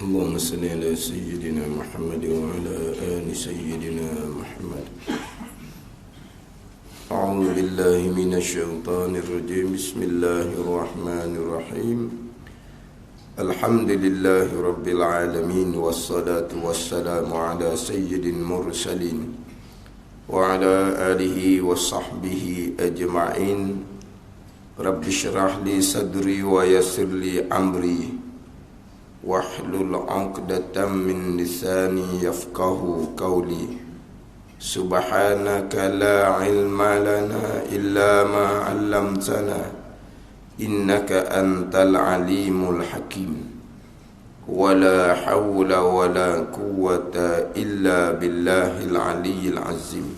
اللهم صل على سيدنا محمد وعلى آل سيدنا محمد. أعوذ بالله من الشيطان الرجيم. بسم الله الرحمن الرحيم. الحمد لله رب العالمين، والصلاة والسلام على سيد المرسلين وعلى آله وصحبه أجمعين. رب اشرح لي صدري ويسر لي أمري واحلل عقدة من لساني يفقه قولي. سبحانك لا علم لنا إلا ما علمتنا إنك أنت العليم الحكيم. ولا حول ولا قوة إلا بالله العلي العظيم.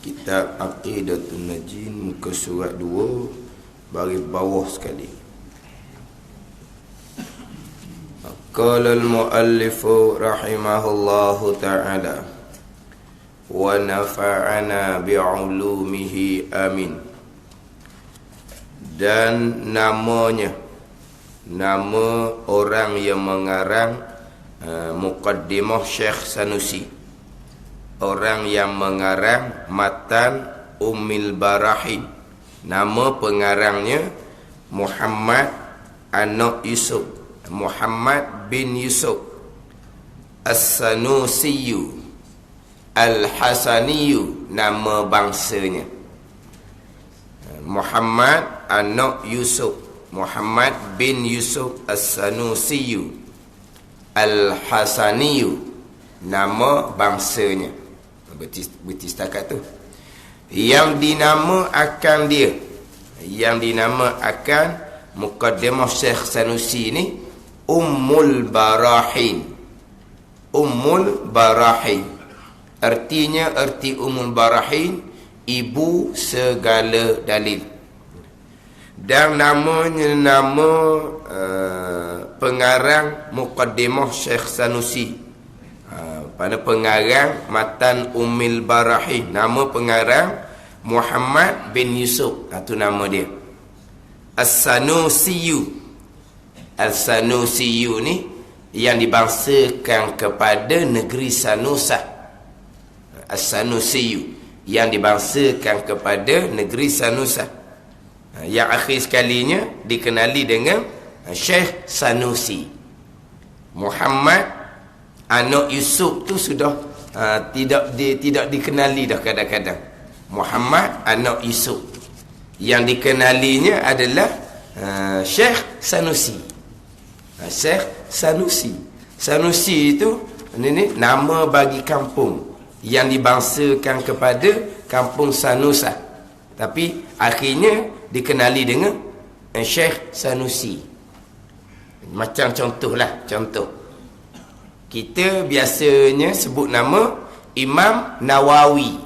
Kitab Aqidatun Najin, muka surat 2, baris bawah sekali. Qala al-muallifu rahimahullahu ta'ala wa nafa'ana bi'ulumihi amin. Dan namanya, nama orang yang mengarang Muqaddimah Syekh Sanusi, orang yang mengarang Matan Ummil Barahin. Nama pengarangnya Muhammad anak Yusuf, Muhammad bin Yusuf As-Sanusiyu Al-Hasaniyu, nama bangsanya. Muhammad anak Yusuf, Muhammad bin Yusuf As-Sanusiyu Al-Hasaniyu, nama bangsanya. Berarti setakat tu yang dinama akan dia, yang dinama akan Muqaddimah Syekh Sanusi ni Ummul Barahin. Ummul Barahin artinya, arti Ummul Barahin ibu segala dalil. Dan namanya nama pengarang Muqaddimah Syekh Sanusi, pada pengarang Matan Ummil Barahin, nama pengarang Muhammad bin Yusuf, itu nama dia. As-Sanusiyu. Al-Sanusiyu ni yang dibangsakan kepada negeri Sanusa. As-Sanusiyu yang dibangsakan kepada negeri Sanusa. Yang akhir sekalinya dikenali dengan Syekh Sanusi. Muhammad anak Yusuf tu sudah tidak dikenali dah kadang-kadang. Muhammad anak Yusuf, yang dikenalinya adalah Syekh Sanusi. Syekh Sanusi. Sanusi itu ini nama bagi kampung yang dibangsakan kepada kampung Sanusa, tapi akhirnya dikenali dengan Syekh Sanusi. Macam contohlah, contoh kita biasanya sebut nama Imam Nawawi.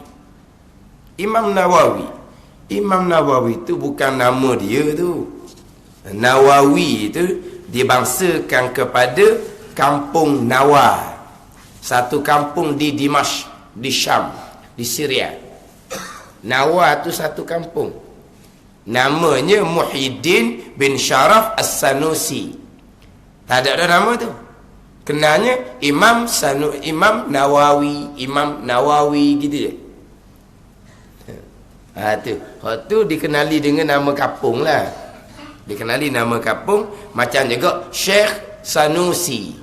Imam Nawawi. Imam Nawawi itu bukan nama dia tu. Nawawi itu dibangsakan kepada kampung Nawa, satu kampung di Dimashq, di Syam, di Syria. Nawa itu satu kampung. Namanya Muhyiddin bin Sharaf As-Sanusi. Tak ada nama tu. Kenanya Imam Nawawi, Imam Nawawi gitu je. Tu dikenali dengan nama kampung lah. Dikenali nama kampung. Macam juga Syekh Sanusi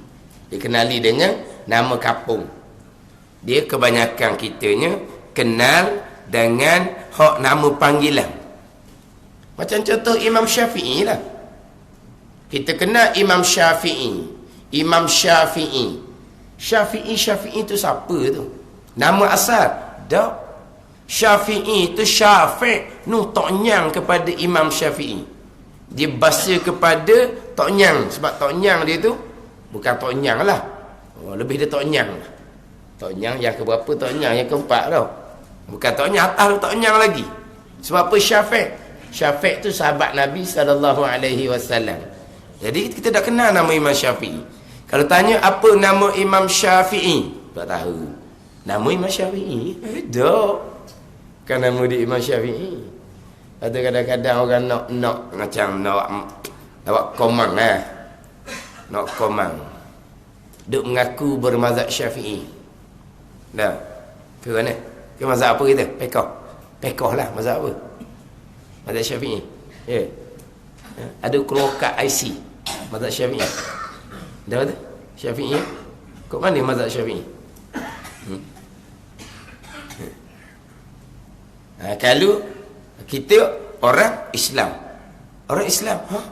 dikenali dengan nama kampung. Dia kebanyakan kitanya kenal dengan hak nama panggilan. Macam contoh Imam Syafi'i lah. Kita kenal Imam Syafi'i. Imam Syafi'i. Syafi'i tu siapa tu? Nama asal? Tak. Syafi'i tu Syafi' nu toknyang kepada Imam Syafi'i. Dia bahasa kepada toknyang, sebab toknyang dia tu bukan toknyang lah. Lebih dia toknyang. Toknyang yang keberapa? Toknyang yang keempat tau. Bukan toknyang, atas toknyang lagi. Sebab apa? Syafi'. Syafi' tu sahabat Nabi SAW. Jadi kita dah kenal nama Imam Syafi'i. Kalau tanya apa nama Imam Syafi'i, tak tahu. Nama Imam Syafi'i? Tak. Bukan nama dia Imam Syafi'i. Ada kadang-kadang orang nak macam nak komang lah. nak komang duk mengaku bermazhab Syafi'i. Dah. Ke mana? Ke mazhab apa kita? Pekoh lah mazhab apa? Mazhab Syafi'i. Ya. Ada keluar kat IC mazhab Syafi'i. Dah ada? Syafi'i. Kok mana mazhab Syafi'i? Kalau kita orang Islam,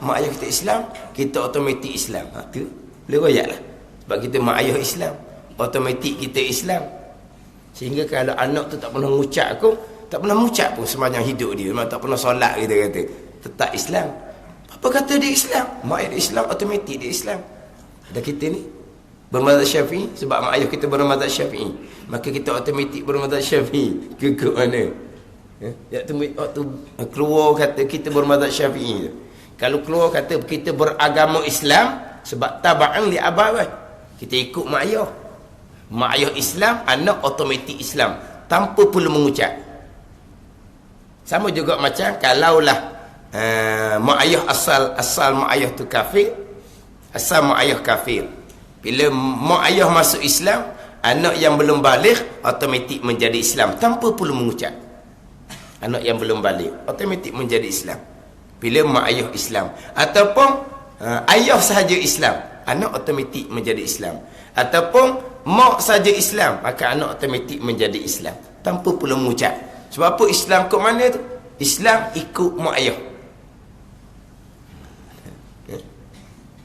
mak ayah kita Islam, kita automatik Islam. Tu boleh royak lah. Sebab kita mak ayah Islam, automatik kita Islam. Sehingga kalau anak tu tak pernah mengucap pun sepanjang hidup dia, memang tak pernah solat, kita kata tetap Islam. Apa kata dia Islam? Mak ayah dia Islam, automatik dia Islam. Ada kita ni bermazhab Syafi'i, sebab mak ayah kita bermazhab Syafi'i, maka kita automatik bermazhab Syafi'i. Ke mana? Ya, waktu keluar kata kita bermazhab Syafi'i. Kalau keluar kata kita beragama Islam, sebab taba'an li abawai, kita ikut mak ayah. Mak ayah Islam, anak automatik Islam tanpa perlu mengucap. Sama juga macam kalaulah mak ayah asal mak ayah tu kafir, asal mak ayah kafir, bila mak ayah masuk Islam, anak yang belum baligh automatik menjadi Islam tanpa perlu mengucap. Anak yang belum baligh automatik menjadi Islam bila mak ayah Islam. Ataupun ayah sahaja Islam, anak automatik menjadi Islam. Ataupun mak saja Islam, maka anak automatik menjadi Islam tanpa perlu mengucap. Sebab apa? Islam ikut mana tu? Islam ikut mak ayah.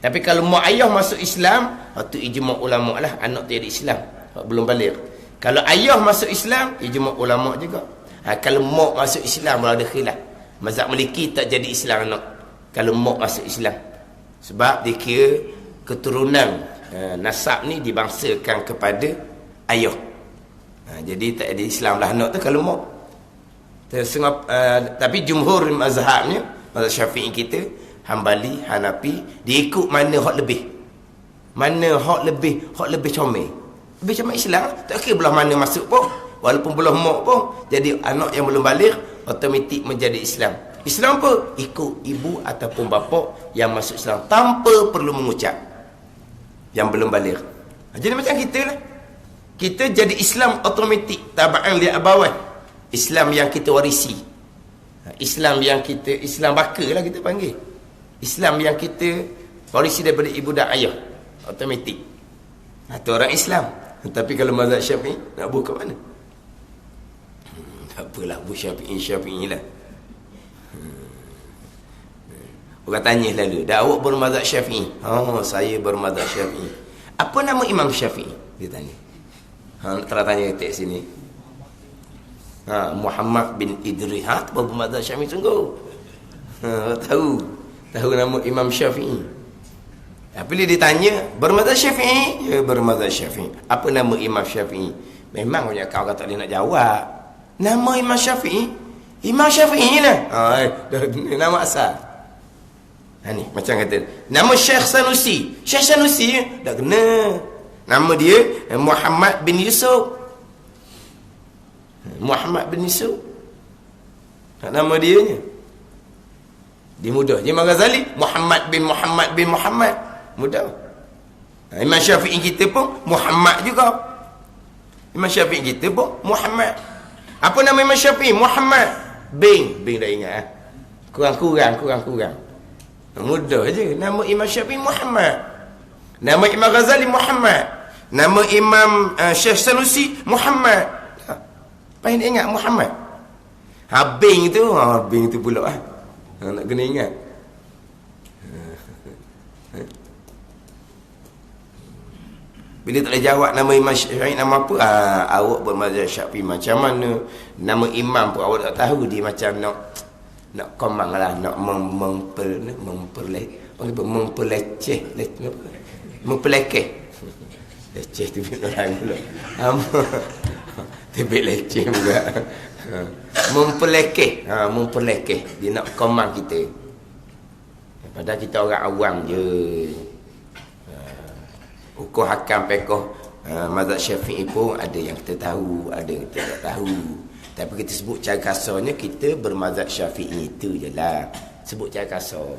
Tapi kalau mak ayah masuk Islam, itu ijma' ulama lah, anak tu jadi Islam belum baligh. Kalau ayah masuk Islam, ijma' ulama juga. Kalau mak masuk Islam, ada khilaf. Mazhab Maliki tak jadi Islam anak kalau mak masuk Islam, sebab dia kira keturunan nasab ni dibangsakan kepada ayah. Jadi tak ada Islam lah anak tu kalau mak. Tapi jumhur mazhabnya, mazhab Syafi'i kita, Hambali, Hanafi, dia ikut mana hak lebih. Mana hak lebih comel. Lebih comel Islam, tak kira belah mana masuk pun. Walaupun belah mak pun, jadi anak yang belum baligh automatik menjadi Islam. Islam apa? Ikut ibu ataupun bapa yang masuk Islam tanpa perlu mengucap, yang belum baligh. Jadi macam kita lah, kita jadi Islam automatik, taba'an li abawai. Islam yang kita warisi, Islam yang kita, Islam baka lah kita panggil, Islam yang kita warisi daripada ibu dan ayah, automatik. Itu orang Islam. Tapi kalau mazhab Syafi'i, nak buat kat mana? Tak apalah, buat Syafi'i lah. Orang tanya lalu, dah awak bermazhab Syafi'i? Oh, saya bermazhab Syafi'i. Apa nama Imam Syafi'i? Dia tanya. Telah tanya kat sini. Muhammad bin Idris. Bermazhab Syafi'i sungguh. Tahu nama Imam Syafi'i. Bila dia tanya, bermazhab Syafi'i? Ya, bermazhab Syafi'i. Apa nama Imam Syafi'i? Memang banyak kau tak boleh nak jawab. Nama Imam Syafi'i? Imam Syafi'i lah. Nama asal. Ni macam kata nama Syekh Sanusi. Syekh Sanusi tak kena. Nama dia Muhammad bin Yusuf. Muhammad bin Yusuf. Nama dia ni. Dia mudah. Imam Ghazali Muhammad bin Muhammad. Mudah. Imam Syafi'i kita pun Muhammad juga. Imam Syafi'i kita pun Muhammad. Apa nama Imam Syafi'i? Muhammad bin dah ingat. Kurang. Mudah je. Nama Imam Syafi'i Muhammad. Nama Imam Ghazali Muhammad. Nama Imam Syekh Sanusi Muhammad. Paling dia ingat Muhammad. Bing tu pula nak kena ingat. Bila tak boleh jawab nama Imam Syafi'i nama apa, awak bermazhab Syafi'i macam mana, nama imam pun awak tak tahu, dia macam nak komang lah, nak memperleceh leceh tu orang pula tebik leceh juga. Memperlekeh dia nak komang kita, padahal kita orang awam je. Hukum hakam pekoh mazhab Syafi'i pun ada yang kita tahu, ada yang kita tak tahu. Tapi kita sebut cara kasarnya kita bermazhab Syafi'i, itu je lah. Sebut cara kasar.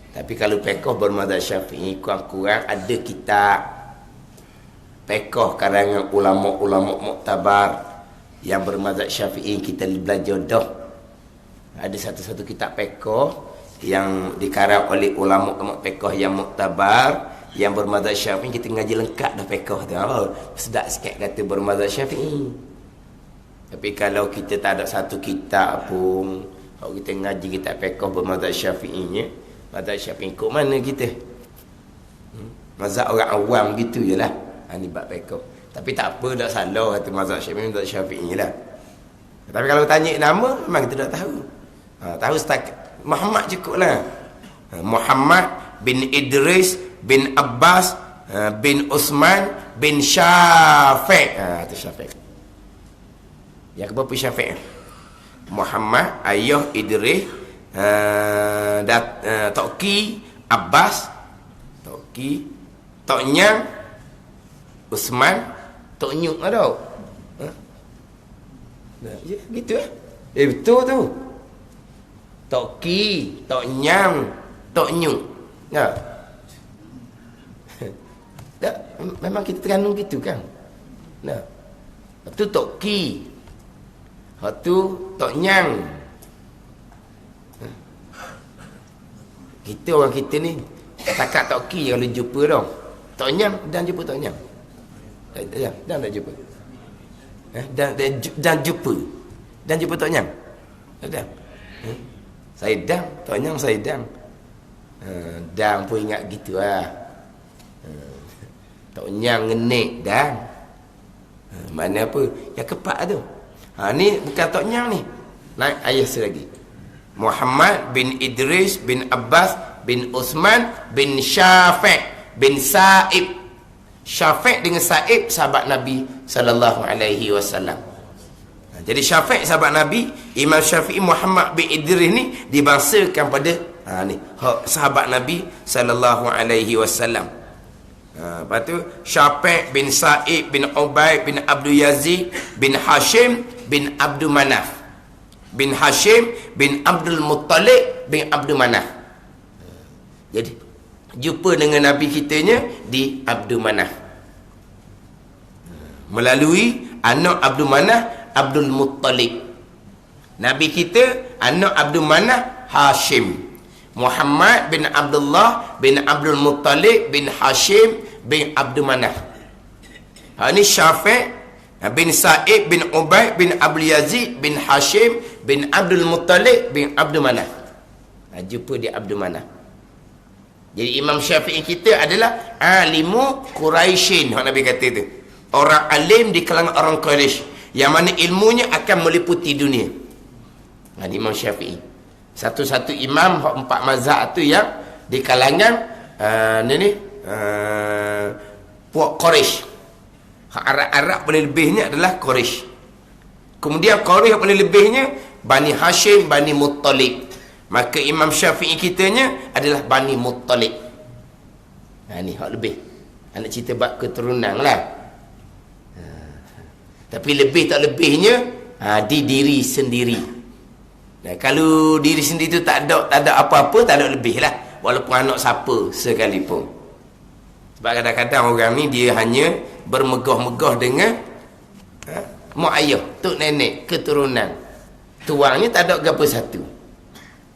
Tapi kalau fiqh bermazhab Syafi'i kurang-kurang ada kitab fiqh karangan ulama-ulama muktabar yang bermazhab Syafi'i, kita belajar dah. Ada satu-satu kitab fiqh yang dikarang oleh ulama fiqh yang muktabar yang bermazhab Syafi'i, kita ngaji lengkap dah fiqh tu. Sedap sikit kata bermazhab Syafi'i. Tapi kalau kita tak ada satu kitab pun, kalau kita ngaji kitab fiqh bermazhab Syafi'inya, mazhab Syafi'i ikut mana kita? Mazhab orang awam gitu je lah. Ni bab fiqh. Tapi tak apa, tak salah kata mazhab Syafi'i lah. Tapi kalau tanya nama, memang kita tak tahu. Tahu setakat Muhammad cukup lah. Muhammad bin Idris bin Abbas bin Usman bin Syafiq. Itu Syafiq. Yang keberapa Syafiq? Muhammad, ayah Idris, Toki, Abbas, Toki, Toknyang, Usman, Toknyuk ada. Ya, gitu betul tu. Toki, Toknyang, Toknyuk. Ya. Tak, memang kita terkandung gitu kan. Nah. Itu Toki. Itu Toknyang. Kita orang kita ni takat Toki kalau jumpa dah. Toknyang dan jumpa Toknyang. Dan tak jumpa. Dan jumpa. Dan jumpa Toknyang. Ada. Saya dang, Toknyang saya dang. Dang pun ingat gitu lah. Toknyang ngenik dang. Mana apa? Yang kepak tu. Ni bukan Toknyang ni. Naik ayah selagi. Muhammad bin Idris bin Abbas bin Usman bin Syafiq bin Sa'ib. Syafiq dengan Sa'ib sahabat Nabi sallallahu alaihi wasallam. Jadi Syafiq sahabat Nabi, Imam Syafi'i Muhammad bin Idris ni dibangsakan pada ni sahabat Nabi sallallahu alaihi wasallam. Lepas tu Syafiq bin Sa'ib bin Ubaid bin Abdul Yazid bin Hashim bin Abdul Manaf bin Hashim bin Abdul Muttalib bin Abdul Manaf. Jadi jumpa dengan Nabi kitanya di Abdul Manaf melalui anak Abdul Manaf, Abdul Muttalib. Nabi kita anak Abdul Manaf, Hashim. Muhammad bin Abdullah bin Abdul Muttalib bin Hashim bin Abdul Manaf. Ini Syafiq bin Sa'ib bin Ubaid bin Abdul Yazid bin Hashim bin Abdul Muttalib bin Abdul Manaf. Jumpa di Abdul Manaf. Jadi Imam Syafi'i kita adalah alimu Quraisyin, Nabi kata tu. Orang alim di kalangan orang Quraisy yang mana ilmunya akan meliputi dunia. Imam Syafi'i. Satu-satu imam empat mazhab tu yang di kalangan puak Quraisy. Arab-Arab paling lebihnya adalah Quraisy. Kemudian Quraisy paling lebihnya Bani Hashim, Bani Muttalib. Maka Imam Syafi'i kitanya adalah Bani Muttalib. Ni hak lebih. Anak cerita bab keturunan lah. Tapi lebih tak lebihnya di diri sendiri. Kalau diri sendiri tu tak ada apa-apa, tak ada lebih lah. Walaupun anak siapa sekalipun. Sebab kadang-kadang orang ni dia hanya bermegah-megah dengan mak ayah, tok nenek, keturunan. Tuangnya tak ada apa satu.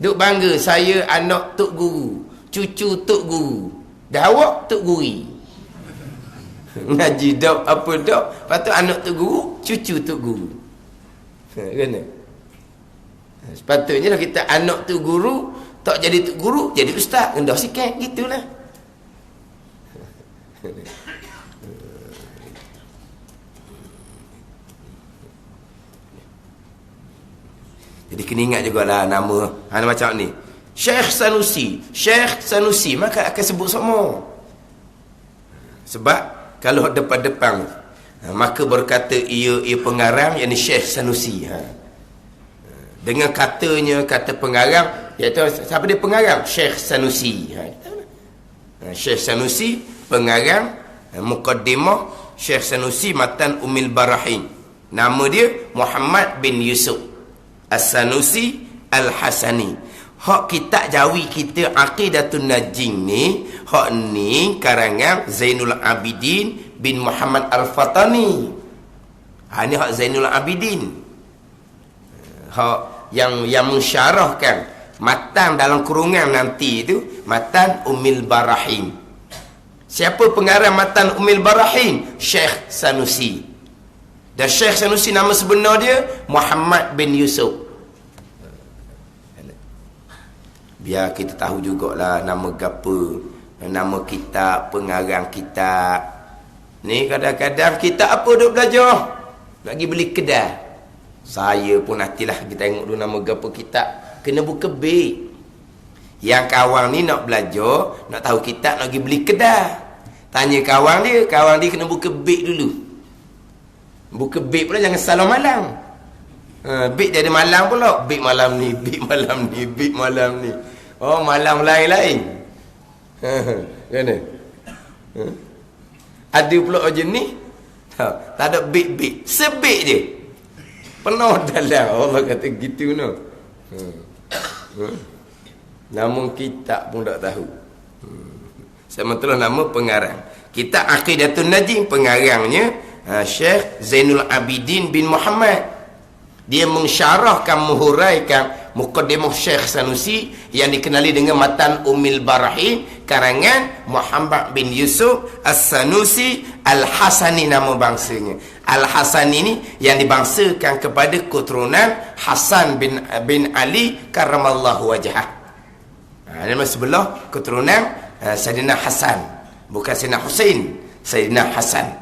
Duk bangga, saya anak tok guru, cucu tok guru, dah awak tok guri. Ngaji dak apa dak, lepas tu anak tok guru, cucu tok guru. Kena. Sepatutnya lah kita anak tok guru, tak jadi tok guru, jadi ustaz, rendah sikit, gitulah. Jadi kena ingat jugalah nama macam ni. Syekh Sanusi, maka akan sebut semua. Sebab kalau depan-depan maka berkata ia pengarang, yakni Syekh Sanusi. Dengan kata pengarang, iaitu siapa dia pengarang? Syekh Sanusi. Syekh Sanusi pengarang muqaddimah Syekh Sanusi Matan Umil Barahin. Nama dia Muhammad bin Yusuf As-Sanusi Al-Hasani. hak kitab jawi kita Aqidatun Najin ni, hak ni karangan Zainul Abidin bin Muhammad Al-Fatani. Ni hak Zainul Abidin. Hak yang mensyarahkan matan dalam kurungan nanti itu matan Ummil Barahim. Siapa pengarang matan Ummil Barahim? Syekh Sanusi. Dan Syekh Sanusi nama sebenar dia Muhammad bin Yusuf. Biar kita tahu jugalah nama gapo, nama kitab, pengarang kitab. Ni kadang-kadang kitab apa duk belajar? Nak pergi beli kedai. Saya pun nantilah kita tengok dulu nama gapo kitab. Kena buka beg. Yang kawan ni nak belajar, nak tahu kitab, nak pergi beli kedai. Tanya kawan dia kena buka beg dulu. Buka beg pula jangan salah malam. Beg dia ada malam pula. Beg malam ni, beg malam ni, beg malam ni. Oh, malam lain-lain. Mana? Ada pula jenis. Tak ada beg-beg. Sebeg je. Penuh dalam. Allah kata gitu no. Namun kitab pun tak tahu. Sama itulah nama pengarang. Kitab Aqidatun Najin, pengarangnya Syekh Zainul Abidin bin Muhammad. Dia mensyarahkan, menghuraikan Muqaddimah Syekh Sanusi yang dikenali dengan matan Ummil Barahim karangan Muhammad bin Yusuf As-Sanusi Al-Hasani nama bangsanya. Al-Hasani ini yang dibangsakan kepada keturunan Hasan bin Ali karramallahu wajhah. Nama sebelah keturunan Sayyidina Hasan, bukan Sayyidina Husain, Sayyidina Hasan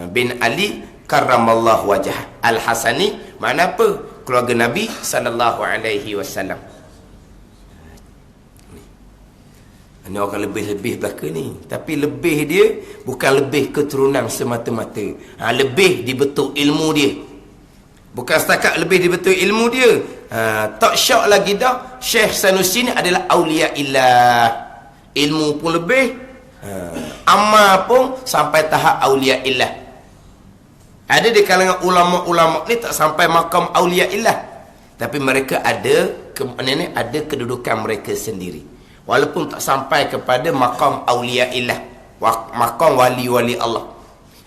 bin Ali karramallahu wajhah. Al-Hasani makna apa? Keluarga Nabi sallallahu alaihi wasallam. Ini orang lebih-lebih belaka ni. Tapi lebih dia bukan lebih keturunan semata-mata. Lebih dibetul ilmu dia. Bukan setakat lebih dibetul ilmu dia. Tak syak lagi dah. Syekh Sanusi ni adalah awliya illah. Ilmu pun lebih. Amal pun sampai tahap awliya illah. Ada di kalangan ulama-ulama ni tak sampai makam awliya illah. Tapi mereka ada kedudukan mereka sendiri. Walaupun tak sampai kepada makam awliya illah, makam wali-wali Allah.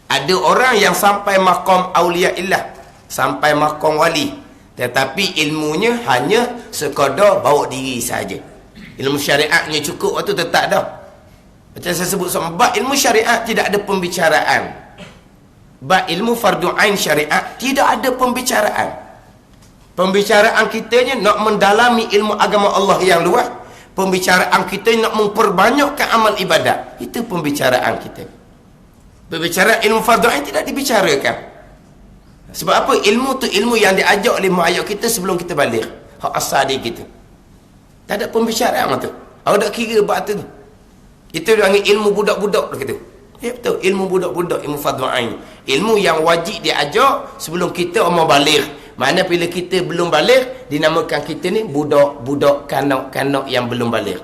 Ada orang yang sampai makam awliya illah, sampai makam wali, tetapi ilmunya hanya sekadar bawa diri saja. Ilmu syariatnya cukup waktu tetap dah. Macam saya sebut sebab ilmu syariat tidak ada pembicaraan. Bab ilmu fardu ain syariat tidak ada pembicaraan. Pembicaraan kitanya nak mendalami ilmu agama Allah yang luas. Pembicaraan kita nak memperbanyakkan amal ibadat. Itu pembicaraan kita. Pembicaraan ilmu fardu ain tidak dibicarakan. Sebab apa? Ilmu tu ilmu yang diajak oleh mak ayah kita sebelum kita balik. Hak asal dia kita. Tak ada pembicaraan tu. Awak tak kira bab tu. Itu dengan ilmu budak-budak kita. Ya betul, ilmu budak-budak, ilmu fardu ain. Ilmu yang wajib diajar sebelum kita umur balik. Mana bila kita belum balik, dinamakan kita ni budak-budak kanak-kanak yang belum balik.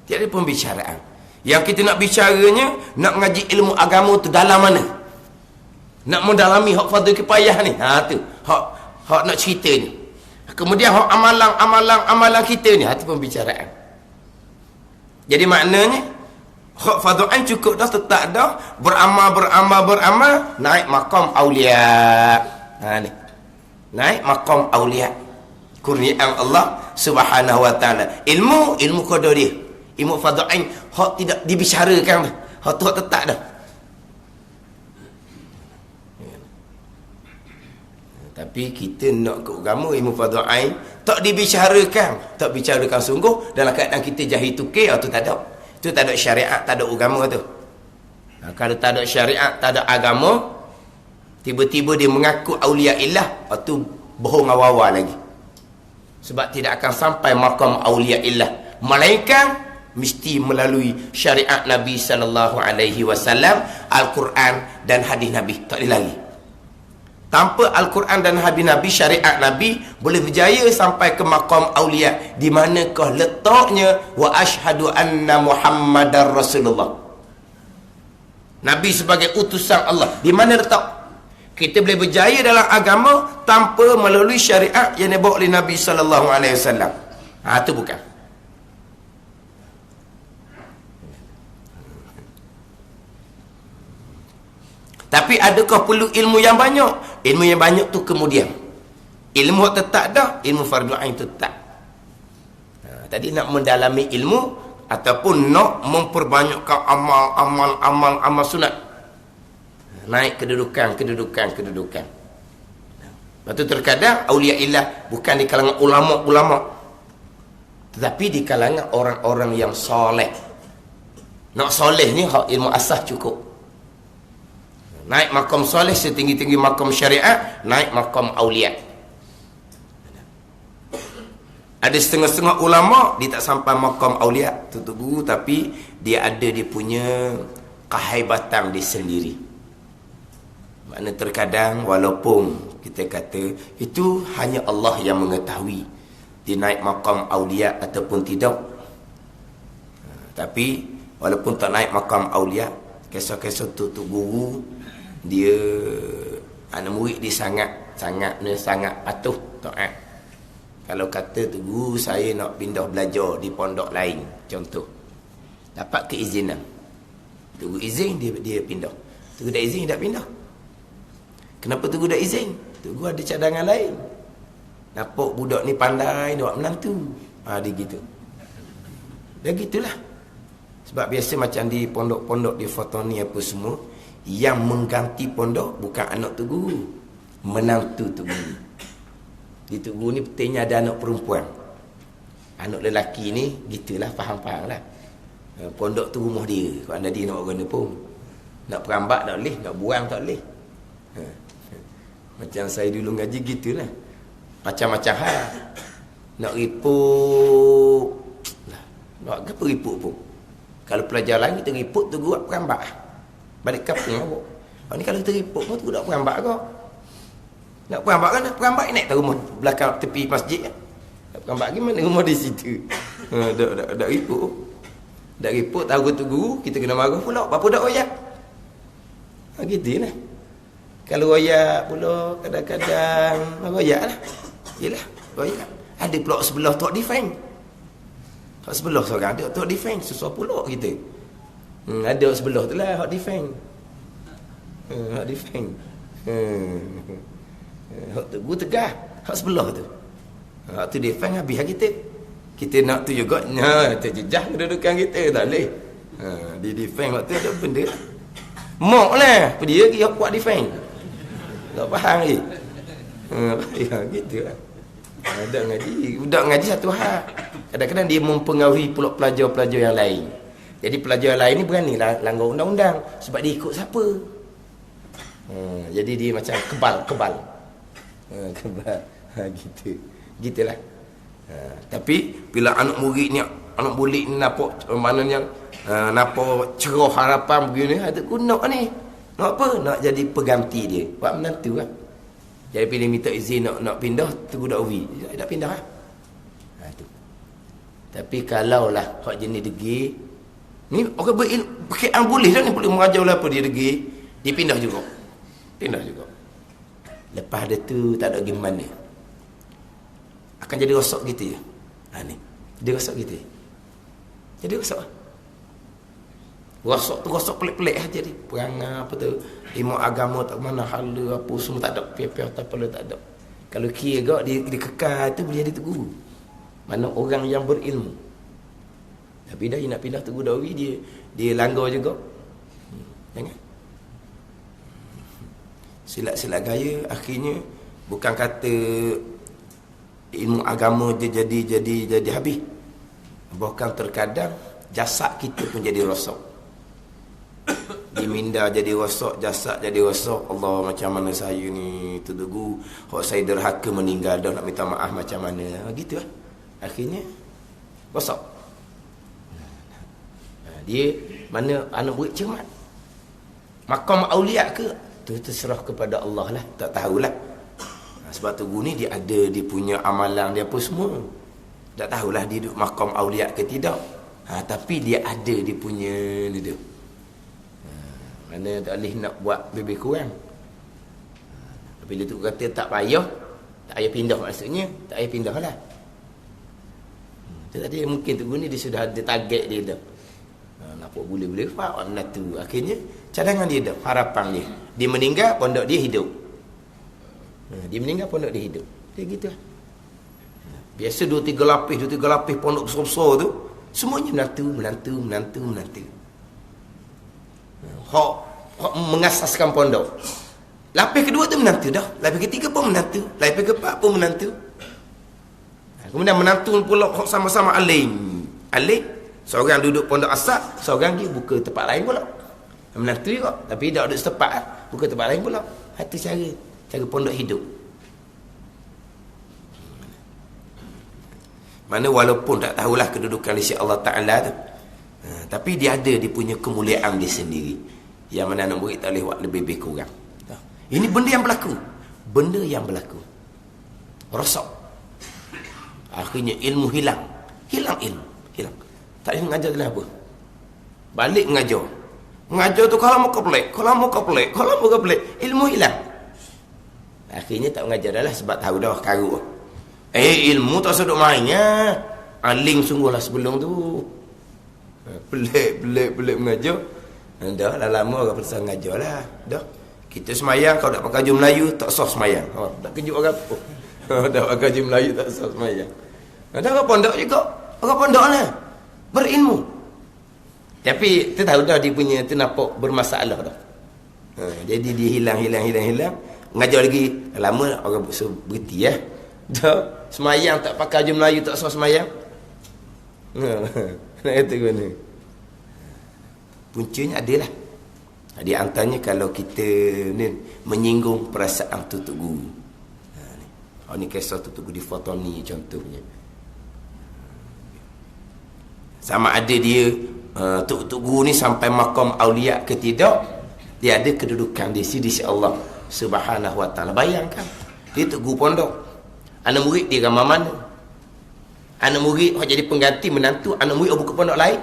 Tiada pembicaraan. Yang kita nak bicaranya, nak ngaji ilmu agama tu dalam mana? Nak mendalami hak fardu kifayah ni. Tu. Hak nak cerita ni. Kemudian hak amalan kita ni, tu pembicaraan. Jadi maknanya hak fardu ain cukup dah, tetap dah, beramal, naik makam awliya. Ni. Naik makam awliya. Kurniaan Allah Subhanahu wa taala. Ilmu qadar dia. Ilmu fardu ain hak tidak dibicarakan. Hak tu hak tetap dah. Tapi kita nak ke agama ilmu fardu ain tak dibicarakan, tak bicarakan sungguh dalam keadaan kita jahil tukir, tu tak ada. Itu tak ada syariat, tak ada agama tu. Kalau tak ada syariat, tak ada agama, tiba-tiba dia mengaku awliya illah, lepas tu bohong awal-awal lagi. Sebab tidak akan sampai makam awliya illah, melainkan mesti melalui syariat Nabi sallallahu alaihi wasallam, Al-Quran dan hadis Nabi. Tak boleh lagi. Tanpa Al-Quran dan hadis Nabi, syariat Nabi, boleh berjaya sampai ke makam awliya. Di manakah letaknya? Wa ashhadu anna Muhammadar Rasulullah. Nabi sebagai utusan Allah. Di mana letak? Kita boleh berjaya dalam agama tanpa melalui syariat yang dibawa oleh Nabi sallallahu alaihi wasallam. Itu bukan. Tapi adakah perlu ilmu yang banyak? Ilmu yang banyak tu kemudian. Ilmu tetap dah, ilmu fardu ain tu tak. Tadi nak mendalami ilmu ataupun nak memperbanyakkan amal sunat. Naik kedudukan. Lepas tu terkadang awliya illah bukan di kalangan ulama-ulama, tetapi di kalangan orang-orang yang soleh. Nak soleh ni hak ilmu asas cukup. Naik makam soleh setinggi-tinggi makam syariat, naik makam awliya. Ada setengah-setengah ulama dia tak sampai makam awliya tutup guru, tapi dia ada dia punya kehaibatan dia sendiri. Makna terkadang walaupun kita kata itu hanya Allah yang mengetahui dia naik makam awliya ataupun tidak, tapi walaupun tak naik makam awliya, kisah-kisah tutup guru dia anak murid dia sangat patuh taat. Kalau kata tu guru saya nak pindah belajar di pondok lain contoh, dapat keizinan, tunggu izin dia pindah. Tunggu dah izin tak pindah. Kenapa tunggu dah izin? Tunggu ada cadangan lain. Nampak budak ni pandai dia buat menantu. Dia gitu. Dah gitulah. Sebab biasa macam di pondok-pondok di Fatani apa semua, yang mengganti pondok bukan anak tu guru, menantu tu guru. Di tu guru ni pentingnya ada anak perempuan. Anak lelaki ni gitulah, faham-faham lah. Pondok tu rumah dia. Kalau anda dia nak orang pun nak perambak tak boleh, nak buang tak boleh. Macam saya dulu ngaji gitulah. Macam-macam hal. Nak ripuk lah. Nak apa ripuk pun. Kalau pelajar lain kita ripuk tu buat perambak. Balik kampung awak. Ni kalau kita ripuk pun tu nak perambak kau. Nak perambak kan? Perambak naik ke rumah belakang tepi masjid. Nak perambak gimana rumah di situ. Dak ripuk. Dak ripuk tahu tu guru, kita kena marah pula. Apa dak royak? Gitu lah. Kalau royak pula kadang-kadang royak lah. Yelah, royak. Ada pula sebelah tak defend. Hak sebelah seorang ada tak defend, susah pula kita. Ada sebelah tu lah hak defend. Hak defend. Hak tu guru tegah, hak sebelah tu. Hak tu defend habis kita. Kita nak tu juga terjejah kedudukan kita tak boleh. Dia defend waktu ada benda. Mok lah, dia lagi hak kuat defend. Tak faham lagi. Gitu lah. Budak ngaji satu hal. Kadang-kadang dia mempengaruhi pula pelajar-pelajar yang lain. Jadi pelajar lain ni berani langgar undang-undang sebab dia ikut siapa. Jadi dia macam kebal. Kebal. Gitu. Gitulah. Tapi bila anak murid ni nampak maknanya nampak cerah harapan begini, ada guna ni. Nak apa? Nak jadi pengganti dia. Buat menantu kan. Jadi bila minta izin nak pindah, tunggu dak uwi. Tak pindah lah. Tu. Tapi kalau lah hak jenis degil, ni orang berilmu boleh dah ni, boleh mengajar lah apa dia degil, dia pindah juga. Lepas ada tu tak ada pergi mana. Akan jadi rosak gitu ya. Ni. Dia rosak gitu. Jadi rosak. Rosak pelik-pelik lah jadi. Perangai apa tu, ilmu agama tak mana, hala apa semua tak ada, piar-piar tak perlu tak ada. Kalau kira dia kekal tu boleh jadi tu guru. Mana orang yang berilmu. Tapi dah nak pindah tu guru dawi, dia langgar juga. Jangan. Silat-silat gaya akhirnya bukan kata ilmu agama je jadi habis. Bahkan terkadang jasad kita pun jadi rosak. Diminda jadi rosak, jasad jadi rosak. Allah, macam mana saya ni terdugu, hak saya derhaka meninggal dah, nak minta maaf macam mana. Gitu lah. Akhirnya rosak. Dia mana anak murid cermat. Makam aulia ke? Tu terserah kepada Allah lah. Tak tahulah. Sebab tu guru ni dia ada dia punya amalan dia apa semua. Tak tahulah dia duduk makam aulia ke tidak. Tapi dia ada dia punya dia. Mana tak boleh nak buat lebih kurang. Bila tu kata tak payah pindah, maksudnya tak payah pindah lah. Tadi mungkin tu ni dia sudah ada target dia dah. Apa boleh-boleh faham menantu. Akhirnya cadangan dia dah, harapan dia. Dia meninggal, pondok dia hidup. Dia meninggal, pondok dia hidup. Dia gitu lah. Biasa 2-3 lapis pondok besar-besar tu, semuanya menantu. Hak mengasaskan pondok. Lapis kedua tu menantu dah. Lapis ketiga pun menantu. Lapis keempat pun menantu. Kemudian menantu pula sama-sama alim. Seorang duduk pondok asal, seorang dia buka tempat lain pula. Menantu juga, tapi tak duduk setempat, buka tempat lain pula. Itu cara pondok hidup. Mana walaupun tak tahulah kedudukan di sisi Allah Ta'ala tu, tapi dia ada dia punya kemuliaan dia sendiri, yang mana anak murid tak boleh buat lebih kurang. Ini benda yang berlaku. Rosak. Akhirnya ilmu hilang ilmu. Tak boleh mengajar kenapa? Balik mengajar tu kalau mau pelik, ilmu hilang. Akhirnya tak mengajar dah lah, sebab tahu dah karut. Ilmu tak seduk mainnya. Aling sungguhlah sebelum tu. Pelik mengajar. Dah lah lama orang pasal mengajar lah. Dah. Kita semayang, kau tak pakai baju Melayu, tak sah semayang. Tak kejut orang apa. Tak pakai baju Melayu, tak sah semayang. Ada orang pondok juga. Orang pondok lah. Berilmu. Tapi tu tahu dah dia punya tu nampak bermasalah dah. Jadi dia hilang. Mengajar lagi. Lama orang berhenti ya. Dah. Semayang tak pakai baju Melayu, tak sah semayang. Nak kata ke mana? Puncanya adalah. Di antaranya kalau kita ni menyinggung perasaan tutup guru. Ni kisah tutup guru di foto ni contohnya. Sama ada dia tutup guru ni sampai makam aulia ke tidak, dia ada kedudukan di sisi Allah Subhanahu wa taala. Bayangkan, dia tutup guru pondok. Anak murid dia ramai mana? Anak murid hok jadi pengganti menantu, anak murid buka pondok lain.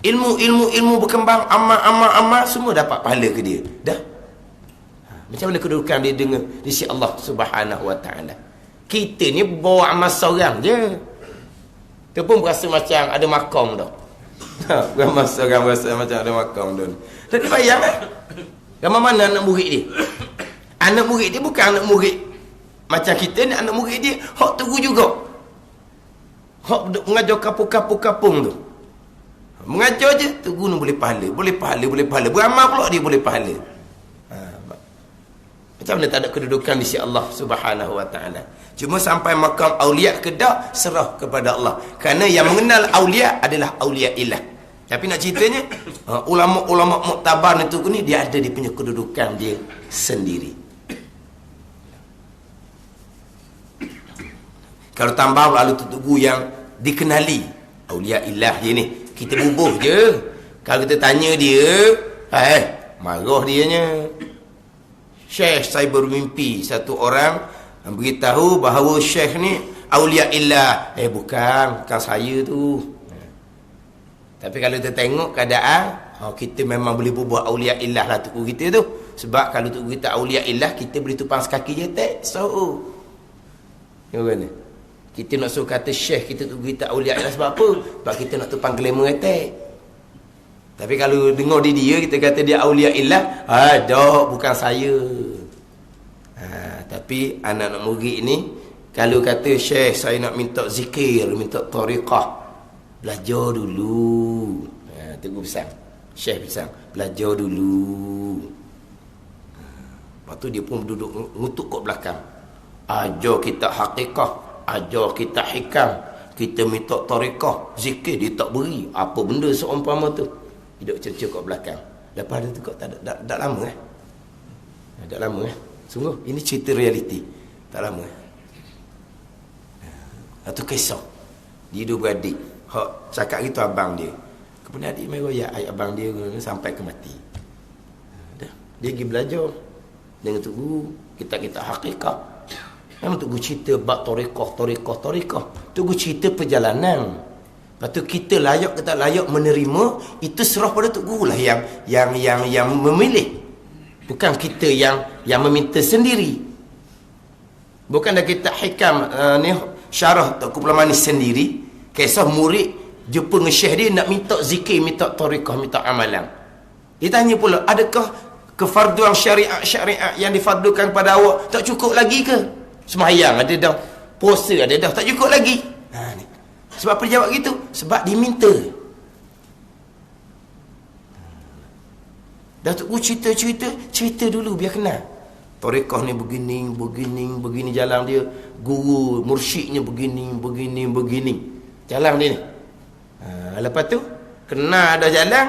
Ilmu berkembang, amal semua dapat pahala ke dia. Dah. Macam mana kedudukan dia dengan di sisi Allah Subhanahu wa taala. Kita ni bawa amal seorang je. Tu pun berasa macam ada makam dah. Ramai seorang berasa macam ada makam dah. Jadi bayang ramai mana anak murid dia? Anak murid dia bukan anak murid macam kita ni, anak murid dia hak tunggu juga. Hak mengajar kapung-kapung tu. Mengajar je tu guna boleh pahala. Beramal pula dia boleh pahala. Macam mana tak ada kedudukan di sisi Allah Subhanahu wa taala. Cuma sampai makam aulia ke dak, serah kepada Allah. Kerana yang mengenal aulia adalah aulia ilah. Tapi nak ceritanya ulama-ulama muktabar itu ni dia ada dia punya kedudukan dia sendiri. Kalau tambah lalu tutup yang dikenali aulia ilah dia ni, kita bubuh je. Kalau kita tanya dia, marah dianya. Syekh saya bermimpi satu orang beritahu bahawa syekh ni aulia ilah. Bukan saya tu. Tapi kalau kita tengok keadaan, kita memang boleh bubuh aulia ilah lah tuku kita tu. Sebab kalau tuku kita aulia ilah, kita boleh tupang sekaki je tak. So, gimana? Kita nak suruh kata syekh kita tu kita aulia ilah sebab apa? Sebab kita nak tupang glamour attack. Tapi kalau dengar dia kita kata dia aulia ilah, dah bukan saya. Tapi anak-anak murid ni kalau kata syekh saya nak minta zikir, minta tariqah, belajar dulu. Tunggu pesan. Syekh pesan, belajar dulu. Lepas tu dia pun duduk ngutuk kat belakang. Ajar kita hakikah, ajar kita hikam, kita minta tariqah, zikir dia tak beri. Apa benda seumpama tu? Duduk cerca kat belakang. Lepas tu kau tak lama tak lama sungguh ini cerita realiti. Tak lama satu kisah dia dua beradik hak cakap gitu abang dia. Kemudian adik mai royak abang dia sampai ke mati. Dah dia pergi belajar dengan tu guru kita hakikat. Memang tu guru cerita bab tariqah. Tu guru cerita perjalanan. Lepas tu kita layak ke tak layak menerima, itu serah pada Tok Guru lah yang memilih. Bukan kita yang meminta sendiri. Bukan dah kita hikam ni syarah Tok Kupla Manis sendiri, kisah murid jumpa dengan syekh dia nak minta zikir, minta tarekah, minta amalan. Dia tanya pula, adakah kefarduan syariat yang difardukan pada awak tak cukup lagi ke? Sembahyang ada dah, puasa ada dah, tak cukup lagi. Ni. Sebab apa dia jawab gitu? Sebab diminta. Dah tu cerita dulu biar kenal. Tarekah ni begini jalan dia. Guru mursyidnya begini. Jalan dia ni. Lepas tu kena ada jalan.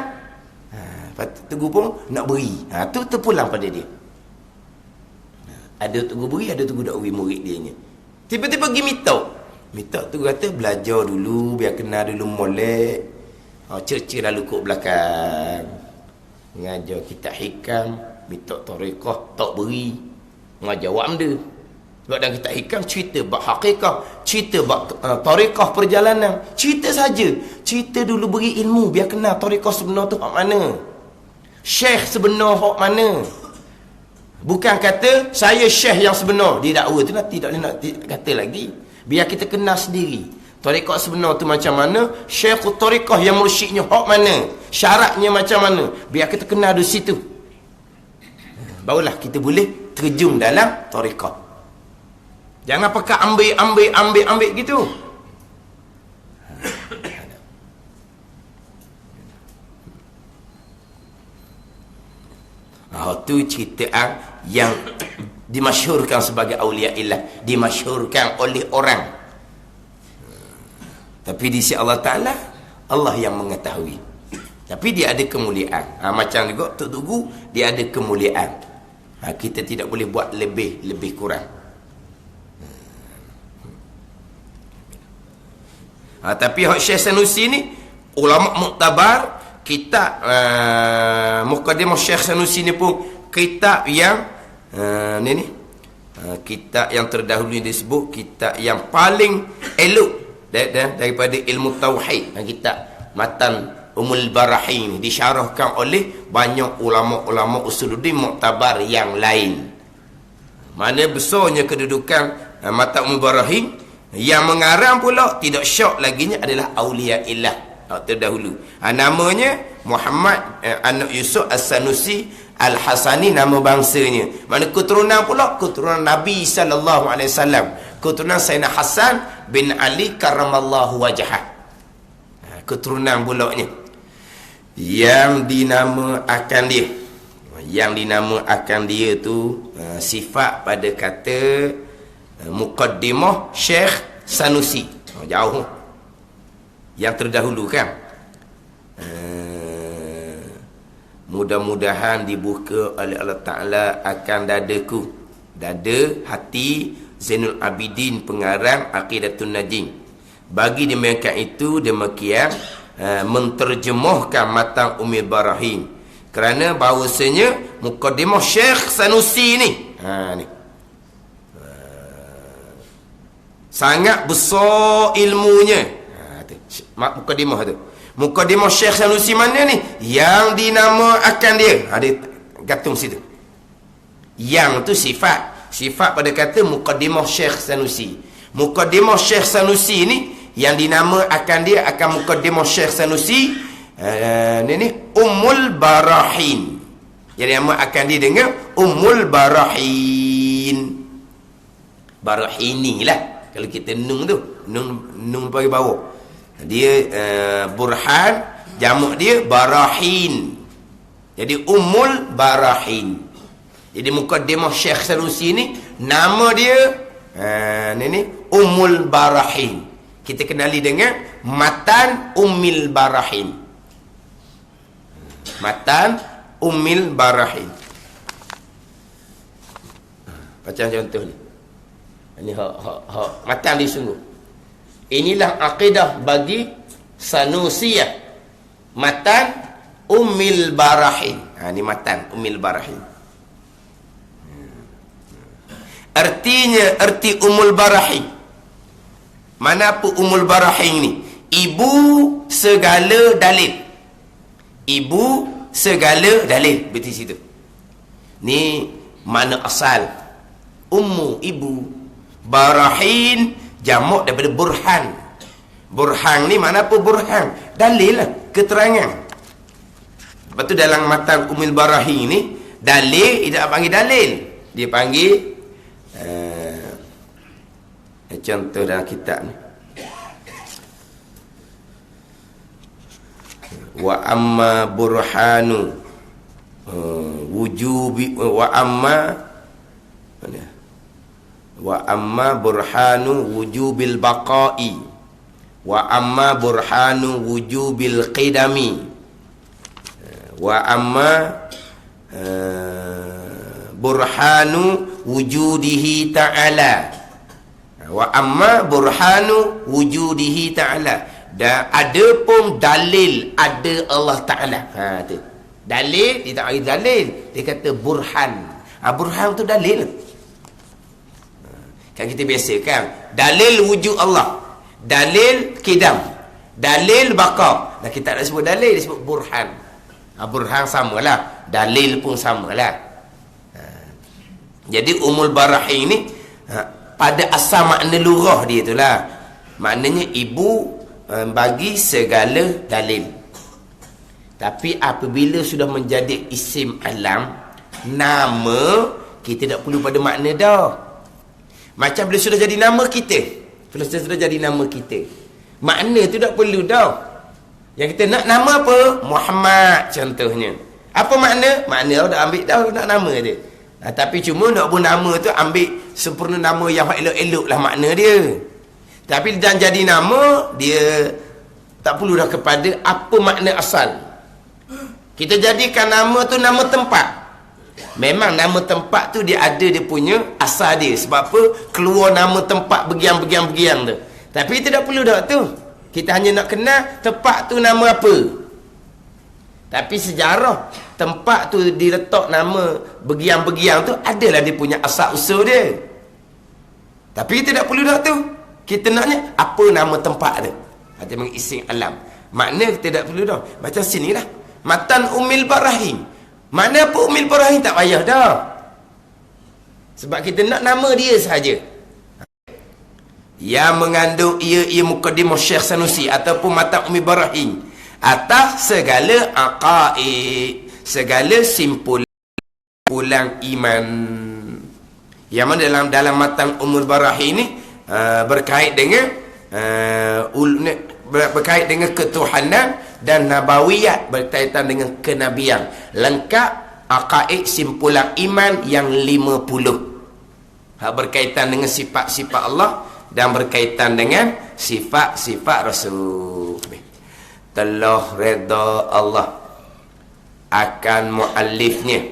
Lepas tu guru pun nak beri. Tu terpulang pada dia. Ada tu guru beri, ada tu guru tak beri murid dia ni. Tiba-tiba pergi minta tu kata belajar dulu biar kenal dulu molek. Cerca lalu kok belakang. Ngajar kitab hikam, minta tarekah tak beri. Ngajar wamda. Sebab dalam kitab hikam cerita bab hakikah, cerita bab tarekah perjalanan, cerita saja. Cerita dulu beri ilmu biar kenal tarekah sebenar tu hak mana. Syekh sebenar hak mana. Bukan kata saya syekh yang sebenar. Dia dakwa tu tidak nak kata lagi. Biar kita kenal sendiri. Tarekah sebenar tu macam mana, syekh tarekah yang mursyidnya hak mana, syaratnya macam mana. Biar kita kenal di situ. Barulah kita boleh terjun dalam tarekah. Jangan pakai ambil gitu. Tu cerita yang dimasyhurkan sebagai aulia illah, dimasyhurkan oleh orang. Tapi di sisi Allah Ta'ala, Allah yang mengetahui. Tapi dia ada kemuliaan. Macam juga Tok Tugu, dia ada kemuliaan. Kita tidak boleh buat lebih kurang. Tapi Syekh Sanusi ni ulama muktabar. Kitab Muqaddimah Syekh Sanusi ni pun kitab yang kitab yang terdahulu disebut kitab yang paling elok daripada ilmu tauhid. Kitab Matan Ummul Barahin disyarahkan oleh banyak ulama-ulama usuluddin muktabar yang lain. Mana besarnya kedudukan Matan Ummul Barahin. Yang mengarang pula tidak syak laginya adalah aulia illah terdahulu. Namanya Muhammad anak Yusuf As-Sanusi Al-Hasani, nama bangsanya. Mana keturunan pula keturunan Nabi sallallahu alaihi wasallam, keturunan Sayyidina Hasan bin Ali karramallahu wajhah. Keturunan pulaknya yang dinamakan dia tu sifat pada kata Muqaddimah Syekh Sanusi. Jauh yang terdahulu kan. Mudah-mudahan dibuka oleh Allah Ta'ala akan dadaku, dada hati Zainul Abidin pengarang Aqidatun Najim. Bagi demikian itu demikian menterjemahkan Matan Ummul Barahin, kerana bahawasanya Muqaddimah Syekh Sanusi ni sangat besar ilmunya. Muqaddimah tu, Muqaddimah Syekh Sanusi mana ni yang dinamakan dia, dia gantung situ. Yang tu sifat pada kata Muqaddimah Syekh Sanusi. Muqaddimah Syekh Sanusi ni yang dinamakan dia akan Muqaddimah Syekh Sanusi ni Ummul Barahin. Jadi nama akan dia dengan Ummul Barahin. Barahini lah kalau kita nun tu, nun bagi bawah. Dia Burhan, jamak dia Barahin. Jadi Ummul Barahin. Jadi Muqaddimah Syekh Sanusi ni nama dia ni Ummul Barahin. Kita kenali dengan Matan Ummul Barahin. Matan Ummul Barahin. Macam contoh ni. Ini hak matan dia sungguh. Inilah akidah bagi Sanusiyah. Matan Ummul Barahin. Ini Matan Ummul Barahin. Artinya, arti Ummul Barahin. Mana apa Ummul Barahin ni? Ibu segala dalil. Ibu segala dalil. Betul situ. Ni mana asal. Ummu, ibu. Barahin jamak daripada burhan. Burhan ni mana apa burhan? Dalil lah, keterangan. Lepas tu dalam matan Ummul Barahin ni, dalil, dia tak panggil dalil. Dia panggil, contoh dalam kitab ni. Wa amma burhanu wujubi wa amma burhanu wujubil baqa'i wa amma burhanu wujubil qidami wa amma burhanu wujudihi ta'ala wa amma burhanu wujudihi ta'ala. Dan ada pun dalil ada Allah Ta'ala. Tu. Dalil, dia tak bagi dalil. Dia kata burhan. Burhan tu dalil. Kan kita biasa kan. Dalil wujud Allah. Dalil kidam. Dalil baqa. Dan kita tak sebut dalil, dia sebut burhan. Burhan samalah. Dalil pun samalah. Jadi Ummul Barahin ni, pada asal makna lurah dia tu lah. Maknanya ibu bagi segala dalil. Tapi apabila sudah menjadi isim alam, nama, kita tak perlu pada makna dah. Macam bila sudah jadi nama kita, bila sudah jadi nama kita, makna tu tak perlu dah. Yang kita nak nama apa? Muhammad contohnya. Apa makna? Makna dah ambil dah nak nama dia. Tapi cuma nak pun nama tu ambil sempurna nama yang elok-elok lah makna dia. Tapi dan jadi nama, dia tak perlu dah kepada apa makna asal. Kita jadikan nama tu nama tempat. Memang nama tempat tu dia ada dia punya asal dia. Sebab apa? Keluar nama tempat begiang-begiang tu. Tapi tidak perlu dah tu. Kita hanya nak kenal tempat tu nama apa. Tapi sejarah tempat tu diletak nama begiang-begiang tu, adalah dia punya asal usul dia. Tapi kita tak perlu dah tu. Kita naknya apa nama tempat dia. Ada mengisim alam. Makna kita tak perlu dah. Macam sini lah. Matan Ummul Barahin. Mana apa Ummul Barahin tak payah dah. Sebab kita nak nama dia sahaja. Yang mengandung ia Muqaddimah Syekh Sanusi ataupun matan Ummul Barahin atas segala aqaid, segala simpulan iman. Yang mana dalam matan Ummul Barahin ni berkait dengan berkait dengan ketuhanan dan nabawiyat, berkaitan dengan kenabian, lengkap aqaid simpulan iman yang 50. Berkaitan dengan sifat-sifat Allah dan berkaitan dengan sifat-sifat Rasul. Telah reda Allah akan muallifnya,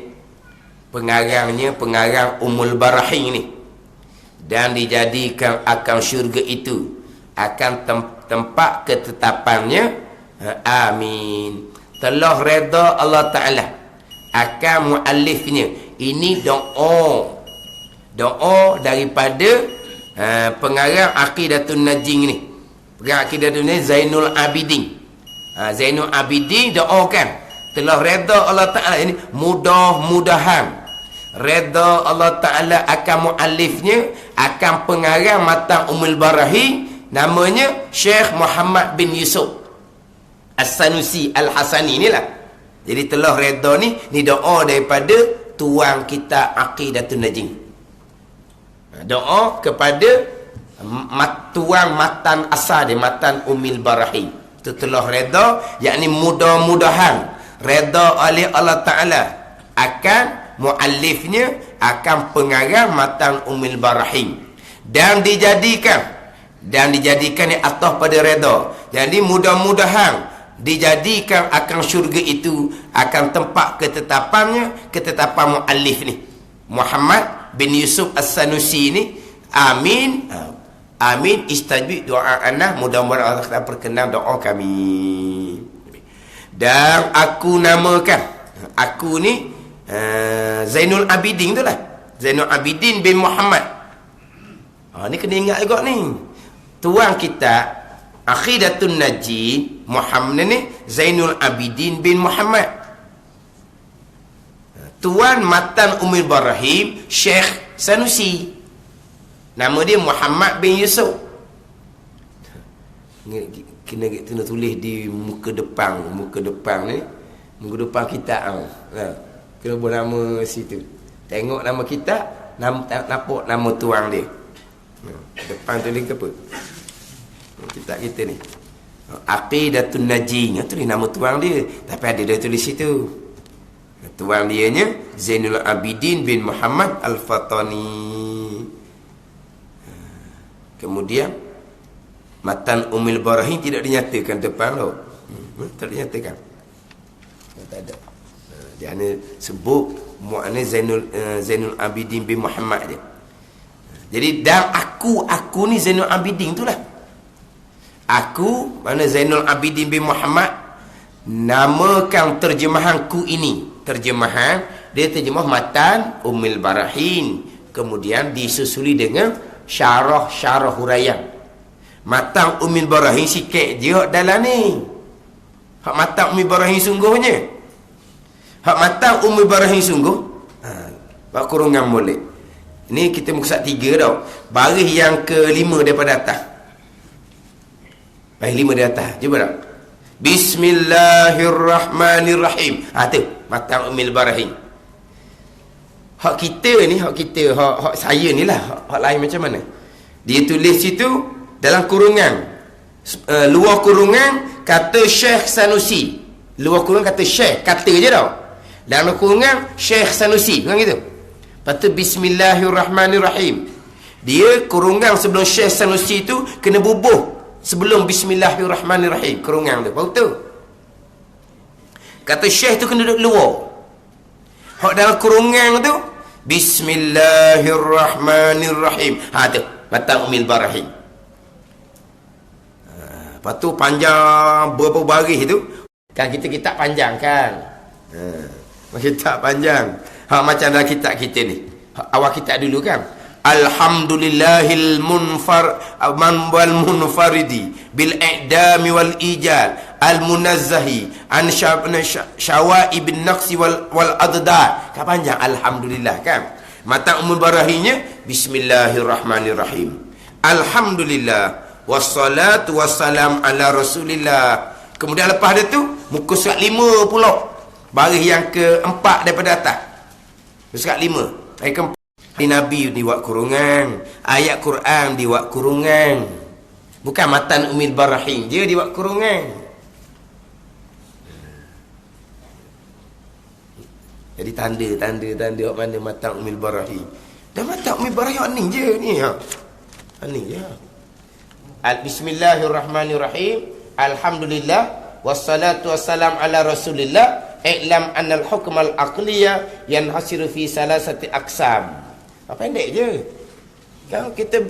pengarang Ummul Barahin ni, dan dijadikan akan syurga itu akan tempat ketetapannya. Amin. Telah reda Allah Ta'ala akan muallifnya. Ini doa daripada pengarang Aqidatun Najin ni. Pengarang Aqidatun Najin Zainul Abidin. Zainul Abidin doakan telah reda Allah Ta'ala ini, mudah-mudahan reda Allah Ta'ala akan muallifnya, akan pengarang matan Ummul Barahin, namanya Syekh Muhammad bin Yusuf As-Sanusi Al-Hasani ni lah. Jadi telah reda ni doa daripada tuan kita Aqidatun Najin. Doa kepada tuan matan asal dia, matan Ummul Barahin. Itu telah reda, yakni mudah-mudahan reda oleh Allah Ta'ala akan muallifnya, akan pengarang matan Ummul Barahin, dan dijadikan ni atas pada reda. Jadi mudah-mudahan dijadikan akan syurga itu akan tempat ketetapan muallif ni Muhammad bin Yusuf As-Sanusi ni. Amin. Amin. Istajib doa ana, mudah-mudahan Allah akan perkenan doa kami. Dan aku namakan, aku ni Zainul Abidin tu lah, Zainul Abidin bin Muhammad. Ni kena ingat juga ni. Tuan kita Aqidatun Najin Muhammad ni Zainul Abidin bin Muhammad. Tuan matan Ummul Barahin Syekh Sanusi, nama dia Muhammad bin Yusuf. kena tulis di muka depan ni, muka depan kita kena buat nama situ. Tengok nama kita, nampak nama tuang dia. Depan tulis ke apa? Kitab kita ni. Aqidatun Naji, tu nama tuang dia, tapi ada dia tulis situ. Tuang dia nya Zainul Abidin bin Muhammad Al-Fatani. Kemudian Matan Ummul Barahin tidak dinyatakan depan tu. Tak dinyatakan. Tak ada. Dia hanya sebut mu'anna Zainul Abidin bin Muhammad je. Jadi dan aku ni Zainul Abidin tu lah. Aku mana Zainul Abidin bin Muhammad, namakan terjemahanku ini. Terjemahan dia terjemah Matan Ummul Barahin, kemudian disusuli dengan syarah huraian. Matan Ummul Barahin sikit je dalam ni. Hak Matan Ummul Barahin sungguhnya. Hak Matan Ummul Barahin sungguh. Bak kurungan boleh. Ini kita muka surat 3 tau. Baris yang ke-5 daripada atas. Baris 5 dari atas. Cuba tak? Bismillahirrahmanirrahim. Tu Matan Ummul Barahin. Hak kita ni, hak saya ni lah, hak lain macam mana? Dia tulis situ dalam kurungan, luar kurungan kata Syekh Sanusi. Luar kurungan kata Syekh, kata je tau. Dalam kurungan Syekh Sanusi, kan gitu. Lepas tu Bismillahirrahmanirrahim. Dia kurungan sebelum Syekh Sanusi tu kena bubuh sebelum Bismillahirrahmanirrahim. Kurungan tu, faham tu? Kata Syekh tu kena duduk luar. Hak dalam kurungan tu Bismillahirrahmanirrahim. Tu Matan Ummul Barahin. Lepas tu panjang berapa baris tu. Kan kita kitab panjang kan. Kitab panjang. Macam dalam kitab kita ni. Awal kitab dulu kan. Alhamdulillahil wal munfaridi bil i'dami wal ijal al munazzahi an syawaib bin naqsi wal adad. Kan panjang alhamdulillah kan. Matan Ummul Barahinnya Bismillahirrahmanirrahim. Alhamdulillah wassalatu wassalam ala Rasulillah. Kemudian lepas dia tu muka surat 5 pula. Baris yang ke-4 daripada atas. Surat 5. Ayat ke-4. Nabi dibuat kurungan, ayat Quran dibuat kurungan. Bukan Matan Ummul Barahin je dibuat kurungan. Jadi tanda mana Matan Ummul Barahin. Dan Matan Ummul Barahin ni je ni. Ni je. Bismillahirrahmanirrahim. Alhamdulillah wassalatu wassalam ala Rasulillah. I'lam annal hukmal aqliya yanhasiru fi salasati aqsam. Pendek je. Kan kita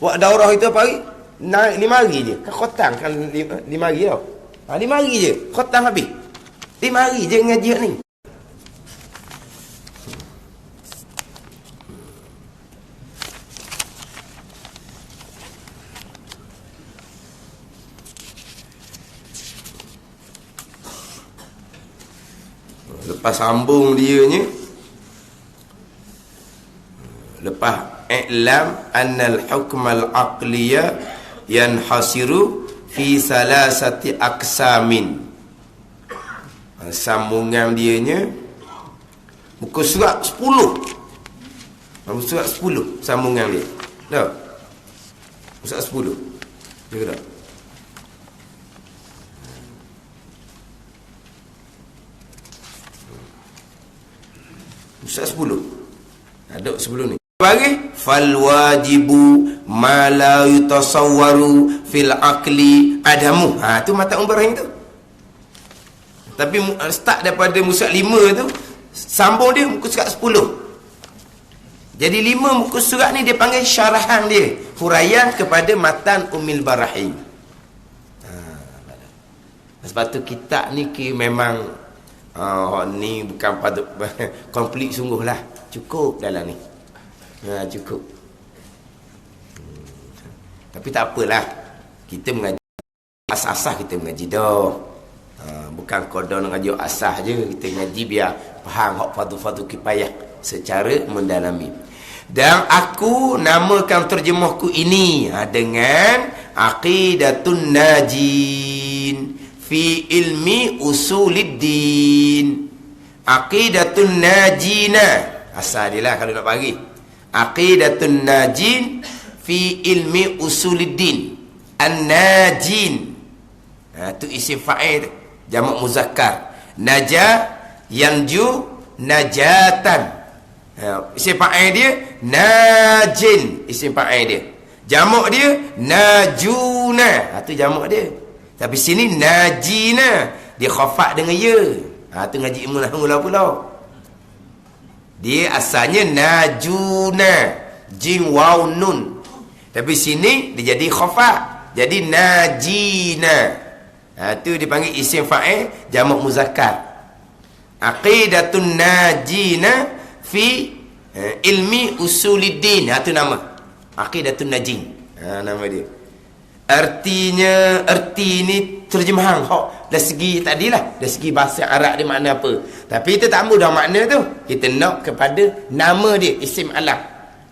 buat daurah itu apa hari? Naik 5 hari je. Kan khotang kan 5 hari tau. 5 hari je. Khotang habis. 5 hari je ngaji ni. Lepas sambung dia ni, lepas i'lam annal hukmal aqliya yanhasiru fi salasati aqsamin. Sambungan dia nya muka surat 10. Muka surat 10 sambungan dia. Dah. Muka surat 10. Dia dah. Muka surat 10. Ada sebelum ni. Bagi fal wajibu ma la yutasawwaru fil aqli adamu. Tu Matan Ummul Barahin tu. Tapi start daripada muka 5 tu, sambung dia muka surat 10. Jadi 5 muka surat ni dia panggil syarahan dia, huraian kepada Matan Ummul Barahin. Sebab tu kitab ni memang ni bukan patut komplit sungguhlah. Cukup dalam ni. Cukup. Tapi tak apalah. Kita mengaji asas-asas, kita mengaji dah. Bukan kodon mengaji asas je. Kita mengaji biar faham hak fardu-fardu kifayah secara mendalami. Dan aku namakan terjemahku ini dengan aqidatun najin fi ilmi usuluddin. Aqidatun najina, asal dia lah kalau nak bagi. Aqidatun najin fi ilmi usuluddin. An-najin, tu isim fa'il, jamak muzakkar. Naja, yanju, najatan. Isim fa'il dia najin, isim fa'il dia. Jamak dia najuna, tu jamak dia. Tapi sini najina, dia khafat dengan ya. Tu ngaji ilmu nahwu lah pula. Dia asalnya najuna, jim waw nun. Tapi sini dia jadi khafat, jadi najina. Tu dipanggil isim fa'il jamak muzakkar. Aqidatun najina fi ilmi usuluddin. Tu nama aqidatun najin. Nama dia. Erti ni terjemahan dari segi tadilah, dari segi bahasa Arab dia makna apa. Tapi kita tak mudah makna tu. Kita nak kepada nama dia, isim alam.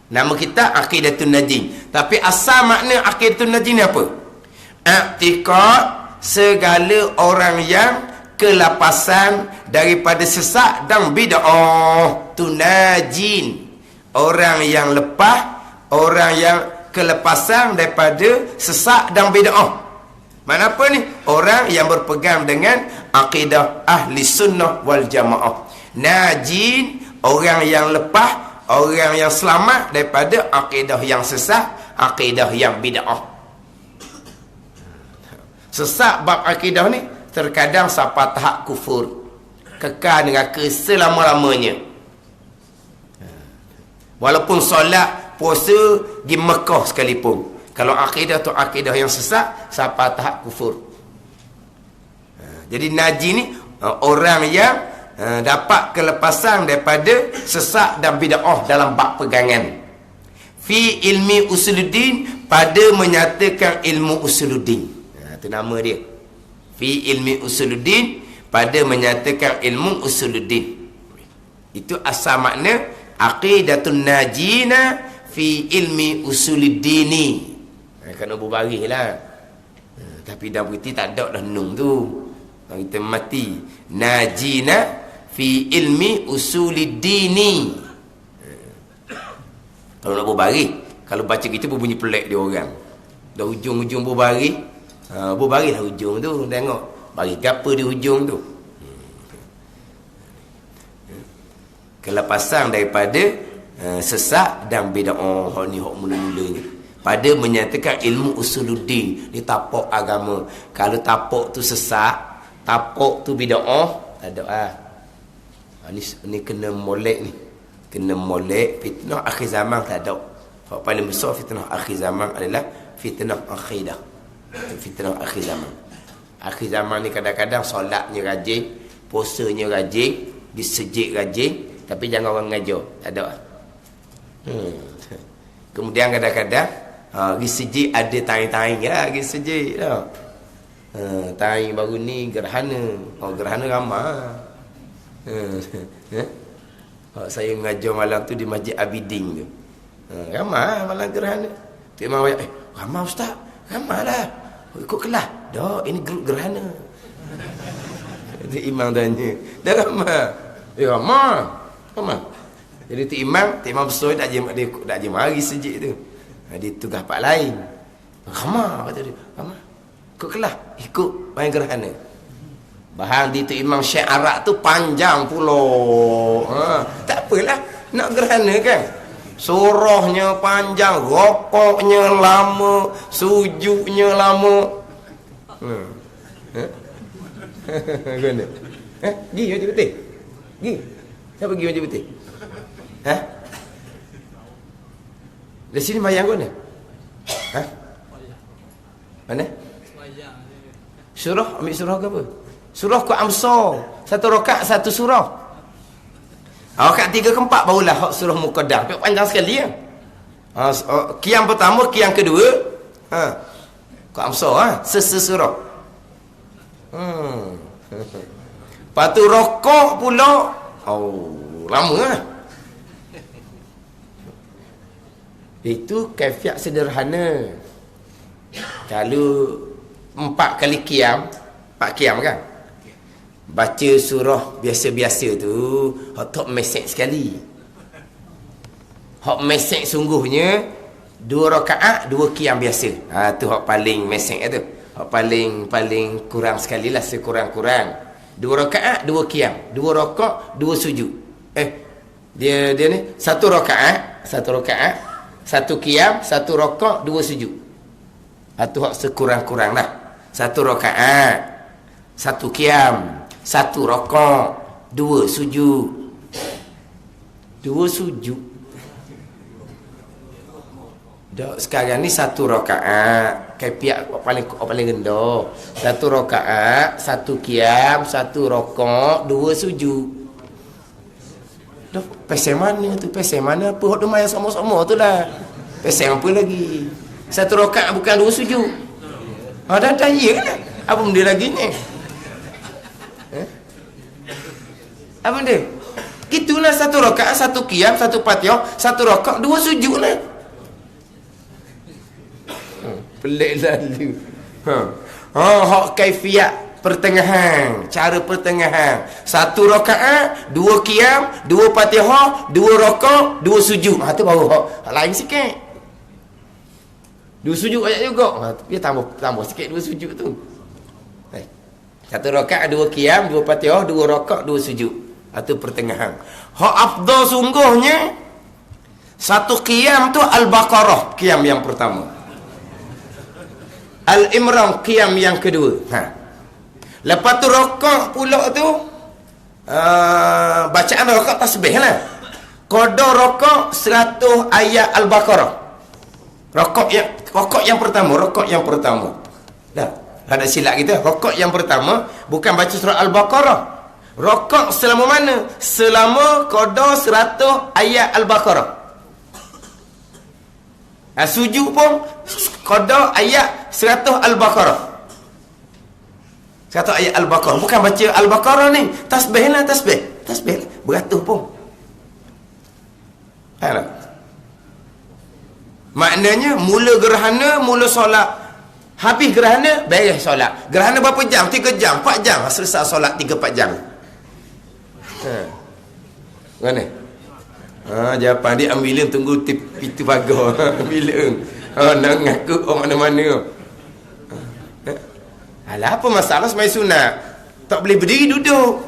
Nama kita aqidatun najin. Tapi asal makna aqidatun najin ni apa? I'tiqad segala orang yang kelapasan daripada sesat dan bid'ah. Tu najin. Orang yang lepas, orang yang kelepasan daripada sesat dan bid'ah. Mana apa ni? Orang yang berpegang dengan akidah ahli sunnah wal jamaah. Najin, orang yang lepas, orang yang selamat daripada akidah yang sesat, akidah yang bid'ah. Sesat bab akidah ni terkadang sampai tahap kufur, kekal neraka selama-lamanya. Walaupun solat, puasa di Mekah sekalipun, kalau akidah tu akidah yang sesat, sampai tahap kufur. Jadi najin ni orang yang dapat kelepasan daripada sesat dan bid'ah dalam bab pegangan. Fi ilmi usuluddin, pada menyatakan ilmu usuluddin. Itu nama dia. Fi ilmi usuluddin, pada menyatakan ilmu usuluddin. Itu asal makna aqidatun najina fi ilmi usuluddini. Kena berbaris lah. Tapi dah berarti tak ada dah nun tu. Kita mati. Najina fi ilmi usuluddini. Kalau nak berbaris, kalau baca kita berbunyi pelik dia orang. Dah hujung-hujung berbaris. Berbaris lah hujung tu. Tengok. Baris gapa di hujung tu. Kelepasan daripada sesat dan bid'ah. Ni hak mula-mula ni. Pada menyatakan ilmu usuluddin, ni tapak agama. Kalau tapak tu sesat, tapak tu bid'ah, tak ada lah. Ni kena molek ni. Kena molek. Fitnah akhir zaman tak ada. Hak paling besar fitnah akhir zaman adalah fitnah akhidah. Fitnah akhir zaman. Akhir zaman ni kadang-kadang solatnya rajin, puasanya rajin, disejik rajin, tapi jangan orang ngajar. Tak ada. Kemudian kadang-kadang pergi sejik ada taing-taing ya, pergi sejik dah. Taing baru ni gerhana. Gerhana ramai. Saya mengajar malam tu di Masjid Abidin tu. Ramai malam gerhana. Tok Imam ayat, ramai ustaz. Ramai lah. Ikut kelas. Dah, ini grup gerhana. Tok Imam tanya. Dah ramai. Ramai. Ramai. Jadi Tok Imam besar tak je mari sejik tu. Dia tugas part lain. Ramah kata dia. Ramah. Ikut kelas. Ikut main gerhana. Bahan di Tok Imam Syekh Arab tu panjang pula. Tak apalah. Nak gerhana kan. Surahnya panjang. Rokoknya lama. Sujudnya lama. Gimana? Pergi Majlis Putih? Pergi? Siapa pergi Majlis Putih? Dari sini bayang ke mana? Mana? Surah, ambil surah ke apa? Surah ke Amsal. Satu rakaat satu surah. Rakaat 3 ke 4 barulah hak surah Muqaddah. Panjang sekali ya. Qiyam pertama, qiyam kedua. Ke Amsal sesurah. Lepas tu rokok pula. Lama lah. Itu kaifiat sederhana. Kalau 4 kali qiyam, 4 qiyam kan? Baca surah biasa-biasa tu, hak mesej sekali. Hak mesej sungguhnya 2 rakaat, 2 qiyam biasa. Tu hak paling mesej tu. Hak paling kurang sekali lah, sekurang-kurang. 2 rakaat, 2 qiyam. 2 rakaat, 2 sujud. Dia ni 1 rakaat, 1 qiyam, 1 rakaat, 2 sujud. Tu hak sekurang-kurang lah. 1 rakaat, 1 qiyam, 1 rakaat, 2 sujud. 2 sujud. Dak sekarang ni 1 rakaat, kaifiat paling rendah. 1 rakaat, 1 qiyam, 1 rakaat, 2 sujud. Dah pesen mana tu? Pesen mana apa? Hak main sama-sama tu lah. Pesen apa lagi? 1 rakaat bukan 2 sujud. Dah ya kan? Apa benda lagi ni? Apa benda? Gitulah 1 rakaat, 1 qiyam, 1 Fatihah, 1 rakaat, 2 sujud lah. Pelik lalu. Hak kaifiat pertengahan, cara pertengahan. 1 rakaat, 2 qiyam, 2 Fatihah, 2 rakaat, 2 sujud. Tu baru hak lain sikit. 2 sujud ayat juga. Dia tambah sikit 2 sujud tu. 1 rakaat, 2 qiyam, 2 Fatihah, 2 rakaat, 2 sujud. Itu pertengahan. Hak afdal sungguhnya 1 qiyam tu Al-Baqarah, qiyam yang pertama. Al-Imran, qiyam yang kedua. Lepas tu rakaat pula tu bacaan rakaat tasbih lah. Qada rakaat 100 ayat Al-Baqarah. Rakaat yang pertama. Dah, ada silap kita. Rakaat yang pertama bukan baca surah Al-Baqarah. Rakaat selama mana? Selama qada 100 ayat Al-Baqarah. Sujud pun qada ayat 100 Al-Baqarah. 100 ayat Al-Baqarah. Bukan baca Al-Baqarah ni. Tasbih lah, tasbih. Beratus pun. Faham tak? Maknanya mula gerhana, mula solat. Habis gerhana, beres solat. Gerhana berapa jam? 3 jam, 4 jam. Selesai solat 3-4 jam. Mana? Jawapan dia ambilan tunggu pintu pagar. Ambilan. Nak ngaku orang mana-mana. Alah, apa masalah semai sunat? Tak boleh berdiri, duduk.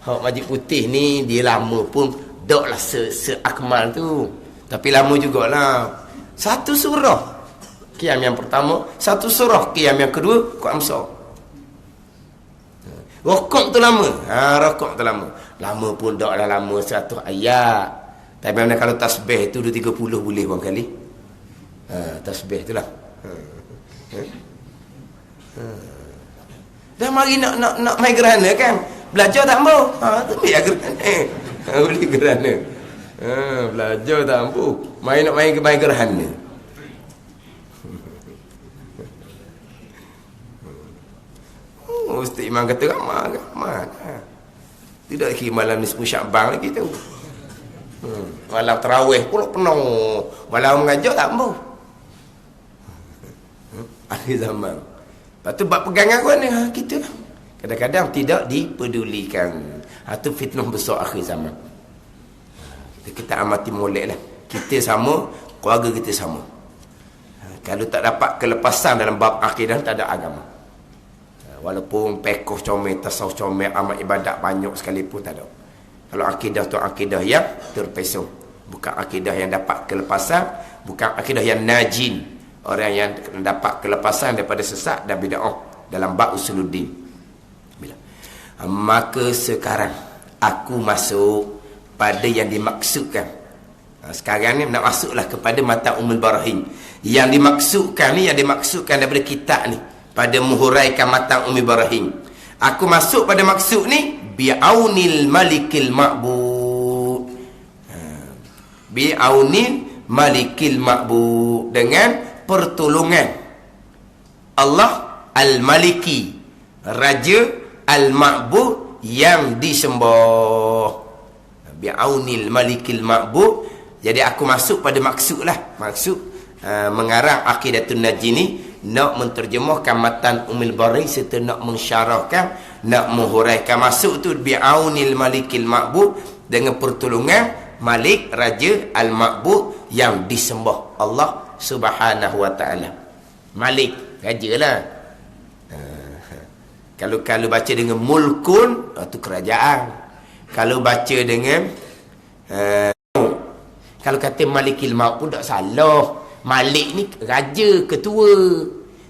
Hak Majid Putih ni, dia lama pun daklah seakmal tu. Tapi lama jugalah. 1 surah qiyam yang pertama, 1 surah qiyam yang kedua, Quran besar. Rokok tu lama. Rokok tu lama. Lama pun daklah lama 100 ayat. Tapi mana kalau tasbih tu 230 boleh bang kali. Tasbih tu lah. Dah mari nak main gerhana kan. Belajar tak mau. Tu biar gerhana. Boleh gerhana. Belajar tak mampu. Nak main gerhana. Ustaz Imam kata ramah. Tidak lagi malam nisfu Sya'ban lagi tu. Malam tarawih pula penuh. Malam mengajar tak mampu. Akhir zaman. Lepas tu bab pegangan aku ni kita lah. Kadang-kadang tidak dipedulikan. Itu fitnah besar akhir zaman. Kita amati molek lah. Kita sama, keluarga kita sama. Kalau tak dapat kelepasan dalam bab akidah, tak ada agama. Walaupun pekoh comel, tasawuf comel, amal ibadat banyak sekalipun, tak ada. Kalau akidah tu akidah yang terpesong. Bukan akidah yang dapat kelepasan. Bukan akidah yang najin. Orang yang dapat kelepasan daripada sesat dan bid'ah dalam bab usuluddin. Maka sekarang aku masuk pada yang dimaksudkan. Sekarang ni nak masuklah kepada mata Ummul Barahim. Yang dimaksudkan ni, yang dimaksudkan daripada kitab ni, pada menghuraikan mata Ummul Barahim. Aku masuk pada maksud ni bi'aunil malikil ma'bud. Bi'aunil malikil ma'bud, dengan pertolongan Allah Al-Maliki, Raja Al-Ma'bud yang disembah. Bi'aunil malikil ma'bud. Jadi aku masuk pada maksud lah. Maksud mengarang Aqidatun Najin ni nak menterjemahkan matan Ummul Bari serta nak mensyarahkan, nak menghuraikan. Masuk tu bi'aunil malikil ma'bud, dengan pertolongan Malik Raja Al-Ma'bud yang disembah Allah Subhanahu wa taala. Malik raja lah. Kalau baca dengan mulkun, tu kerajaan. Kalau baca dengan kalau kata Malikil Maut pun tak salah. Malik ni raja, ketua.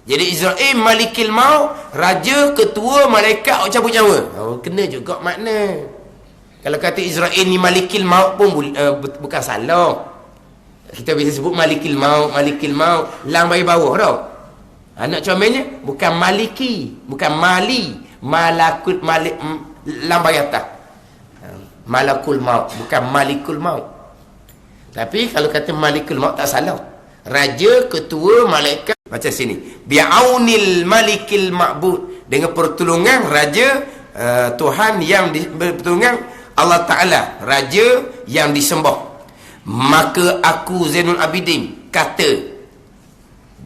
Jadi Israel Malikil Maut, raja, ketua, malaikat cabut nyawa. Kena juga makna. Kalau kata Israel ni Malikil Maut pun bukan salah. Kita bisa sebut Malikil Maut, Malikil Maut, lang bagi bawah tau. Anak comelnya bukan Maliki, bukan Mali, Malakul Malik, lang bagi atas. Malakul Maut, bukan Malikul Maut. Tapi kalau kata Malikul Maut tak salah. Raja, ketua, malaikat. Macam sini. Bi'aunil Malikil Ma'bud, dengan pertolongan raja, Tuhan yang pertolongan Allah Ta'ala, raja yang disembah. Maka aku Zainul Abidin kata,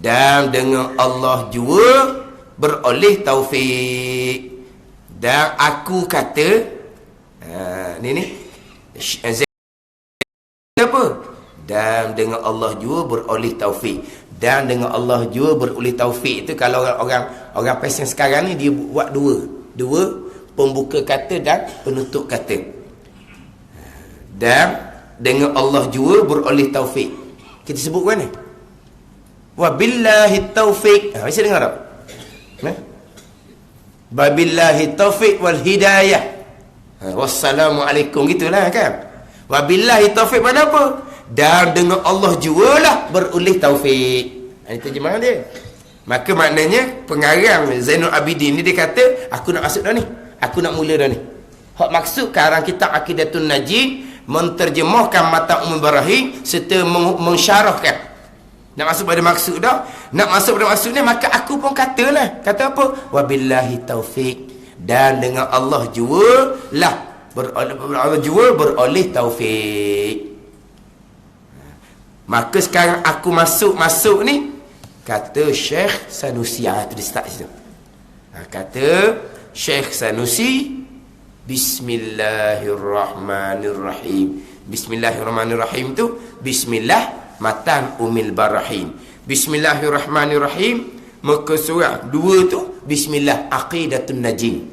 dan dengan Allah jua beroleh taufik. Dan aku kata, ni apa? Dan dengan Allah jua beroleh taufik. Dan dengan Allah jua beroleh taufik itu kalau orang pesen sekarang ni dia buat dua pembuka kata dan penutup kata. Dan dengan Allah jua beroleh taufik. Kita sebut kan ni? Wabillahi taufik. Bisa dengar tak? Wabillahi taufik wal hidayah. Wassalamualaikum, gitulah kan? Wabillahi taufik mana apa? Dan dengan Allah jualah beroleh taufik. Ini terjemahan dia. Maka maknanya pengarang Zainul Abidin ni dia kata, aku nak masuk dah ni. Aku nak mula dah ni. Hak maksud karang kitab Aqidatun Najin menterjemahkan matan Ummul Barahin serta mensyarahkan. Nak masuk pada maksud dah. Nak masuk pada maksud ni, maka aku pun katalah. Kata apa? Wabillahi taufik. Dan dengan Allah jualah beroleh taufik. Maka sekarang aku masuk ni, kata Syekh Sanusi. Itu dia start situ. Kata Syekh Sanusi, Bismillahirrahmanirrahim. Bismillahirrahmanirrahim tu Bismillah matan Ummul Barahin. Bismillahirrahmanirrahim. Muka surat 2 tu Bismillah Aqidatun Najin.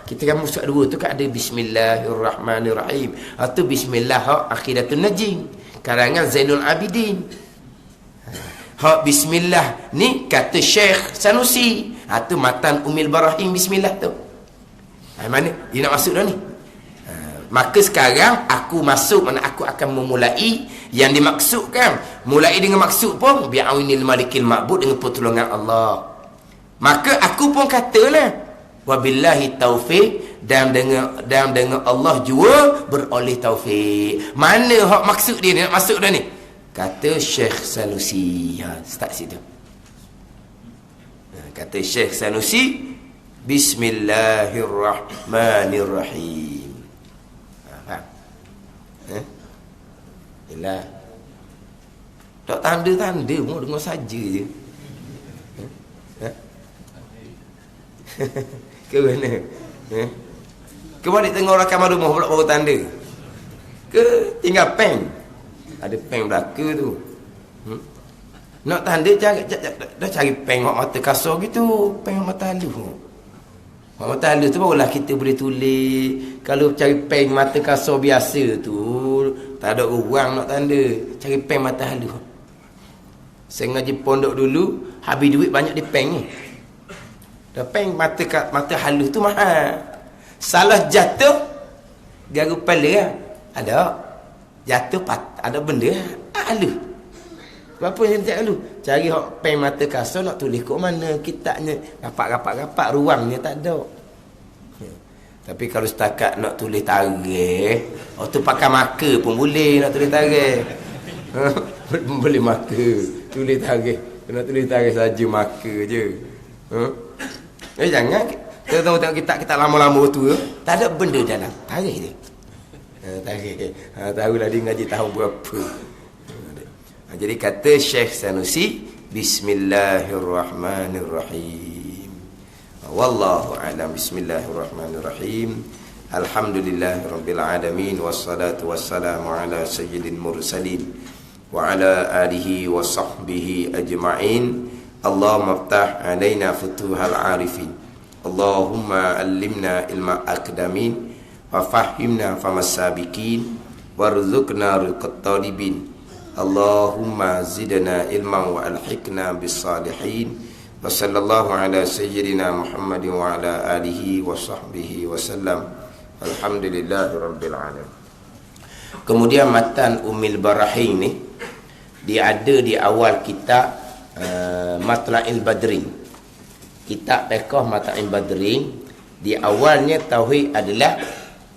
Kita kan surat 2 tu kan ada Bismillahirrahmanirrahim. Itu Bismillah Aqidatun Najin karangan Zainul Abidin. Bismillah ni kata Syekh Sanusi. Itu matan Ummul Barahin Bismillah tu. Mana dia nak masuk dah ni? Maka sekarang aku masuk, mana aku akan memulai yang dimaksudkan. Mulai dengan maksud pun bi'aunil malikil ma'bud, dengan pertolongan Allah. Maka aku pun katalah wabillahi taufik, dan dengan Allah jua beroleh taufik. Mana hak maksud dia nak masuk dah ni? Kata Syekh Sanusi. Start situ. Kata Syekh Sanusi, Bismillahirrahmanirrahim. Yelah, tak tanda-tanda pun, dengar saja je. Ke mana? Ke balik tengok rakaman rumah pula baru tanda? Ke tinggal pen? Ada pen belaka tu. Nak tanda dah cari pen mata kasar gitu, pen mata halus. Mata halus tu barulah kita boleh tulis. Kalau cari pen mata kasar biasa tu tak ada orang nak tanda. Cari pen mata halus. Saya ngaji pondok dulu, habis duit banyak di pen ni. Dah pen mata halus tu mahal. Salah jatuh garu kepala lah. Ada. Jatuh ada benda halus. Apa yang tak halus? Cari pen mata kasar nak tulis kat mana kitabnya. Rapat ruangnya tak ada. Tapi kalau setakat nak tulis tarikh, tu pakai marker pun boleh nak tulis tarikh. Boleh marker, tulis tarikh. Nak tulis tarikh saja marker je. Jangan kita tengok kita lama-lama tu, tak ada benda dalam tarikh dia. Tarikh. Tahulah dia ngaji tahun berapa. Jadi kata Syekh Sanusi, Bismillahirrahmanirrahim. Wallahu a'lam. Bismillahirrahmanirrahim. Alhamdulillahirabbil alamin wassalatu wassalamu ala sayyidil mursalin wa ala alihi wa sahbihi ajma'in. Allahumma iftah alaina futuhal arifin. Allahumma allimna ilma akdamin wa fahimna famas sabiqin warzuqna rizqat talibin. Allahumma zidna ilman wa alhiqna bis salihin. Wa sallallahu ala sayyidina Muhammadin wa ala alihi wa sahbihi wa sallam. Alhamdulillahirabbil alamin. Kemudian matan Ummul Barahin ni dia ada di awal kitab Matla'il Badrin. Kitab Fiqh Matla'il Badrin di awalnya tauhid adalah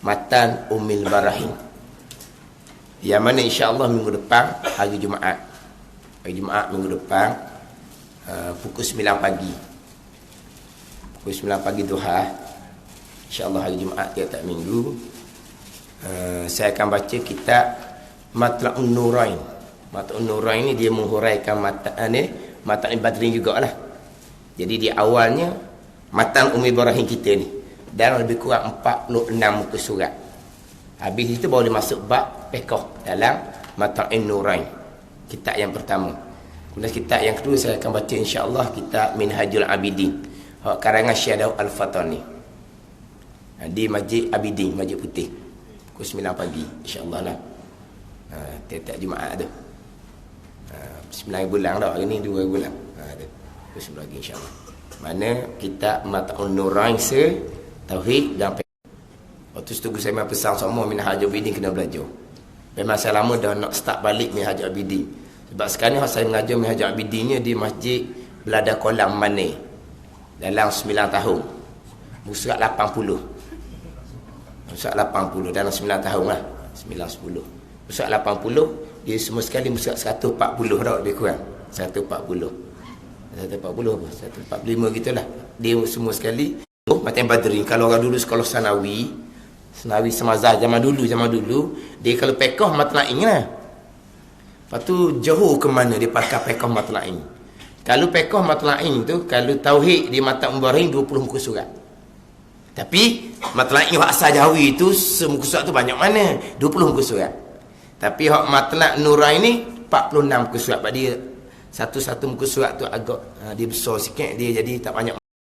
matan Ummul Barahin. Yang mana insya-Allah minggu depan hari Jumaat. Hari Jumaat minggu depan pukul 9 pagi. Pukul 9 pagi duha. Insya-Allah hari Jumaat tiap minggu saya akan baca kitab Matla'un Nurain. Matla'un Nurain ni dia menghuraikan Matla'il Badrin jugalah. Jadi di awalnya matan Ummul Barahin kita ni dan lebih kurang 46 muka surat. Habis itu baru dia masuk bab fiqh dalam Matla'in Nurain, kitab yang pertama. Kemudian kitab yang kedua saya akan baca insya-Allah kitab Minhajul Abidin karangan Syekh Daud Al-Fatani di Masjid Abidin, Masjid Putih, pukul 9 pagi insya-Allah lah. Tiap-tiap Jumaat tu. 9 bulan dah, hari ni 2 bulan. Pukul 9 pagi insya-Allah. Mana kitab Matla'in Nurain tauhid dan waktu setuju saya memang pesan semua Minhajul Abidin kena belajar. Memang saya lama dah nak start balik Minhajul Abidin. Sebab sekarang ni saya mengajar Minhajul Abidin ni di Masjid Belada Kolam Mane dalam 9 tahun. Musurat 80. Musurat 80 dalam 9 tahun lah. 9-10. Musurat 80 dia semua sekali musurat 140 dah lebih kurang. 140 apa? 145 gitulah. Dia semua sekali Matla'il Badrin. Kalau orang dulu sekolah Sanawi semazah zaman dulu dia kalau fiqh Matla'in lah. Lepas tu jauh ke mana dia pakai fiqh Matla'in. Kalau fiqh Matla'in tu kalau tauhid di Matla'in Barahin 20 muka surat. Tapi Matla'in hak asal Jawi tu semuka surat tu banyak mana? 20 muka surat. Tapi hak Matla'in Nurain ni 46 muka surat. Sebab dia satu-satu muka surat tu agak dia besar sikit, dia jadi tak banyak.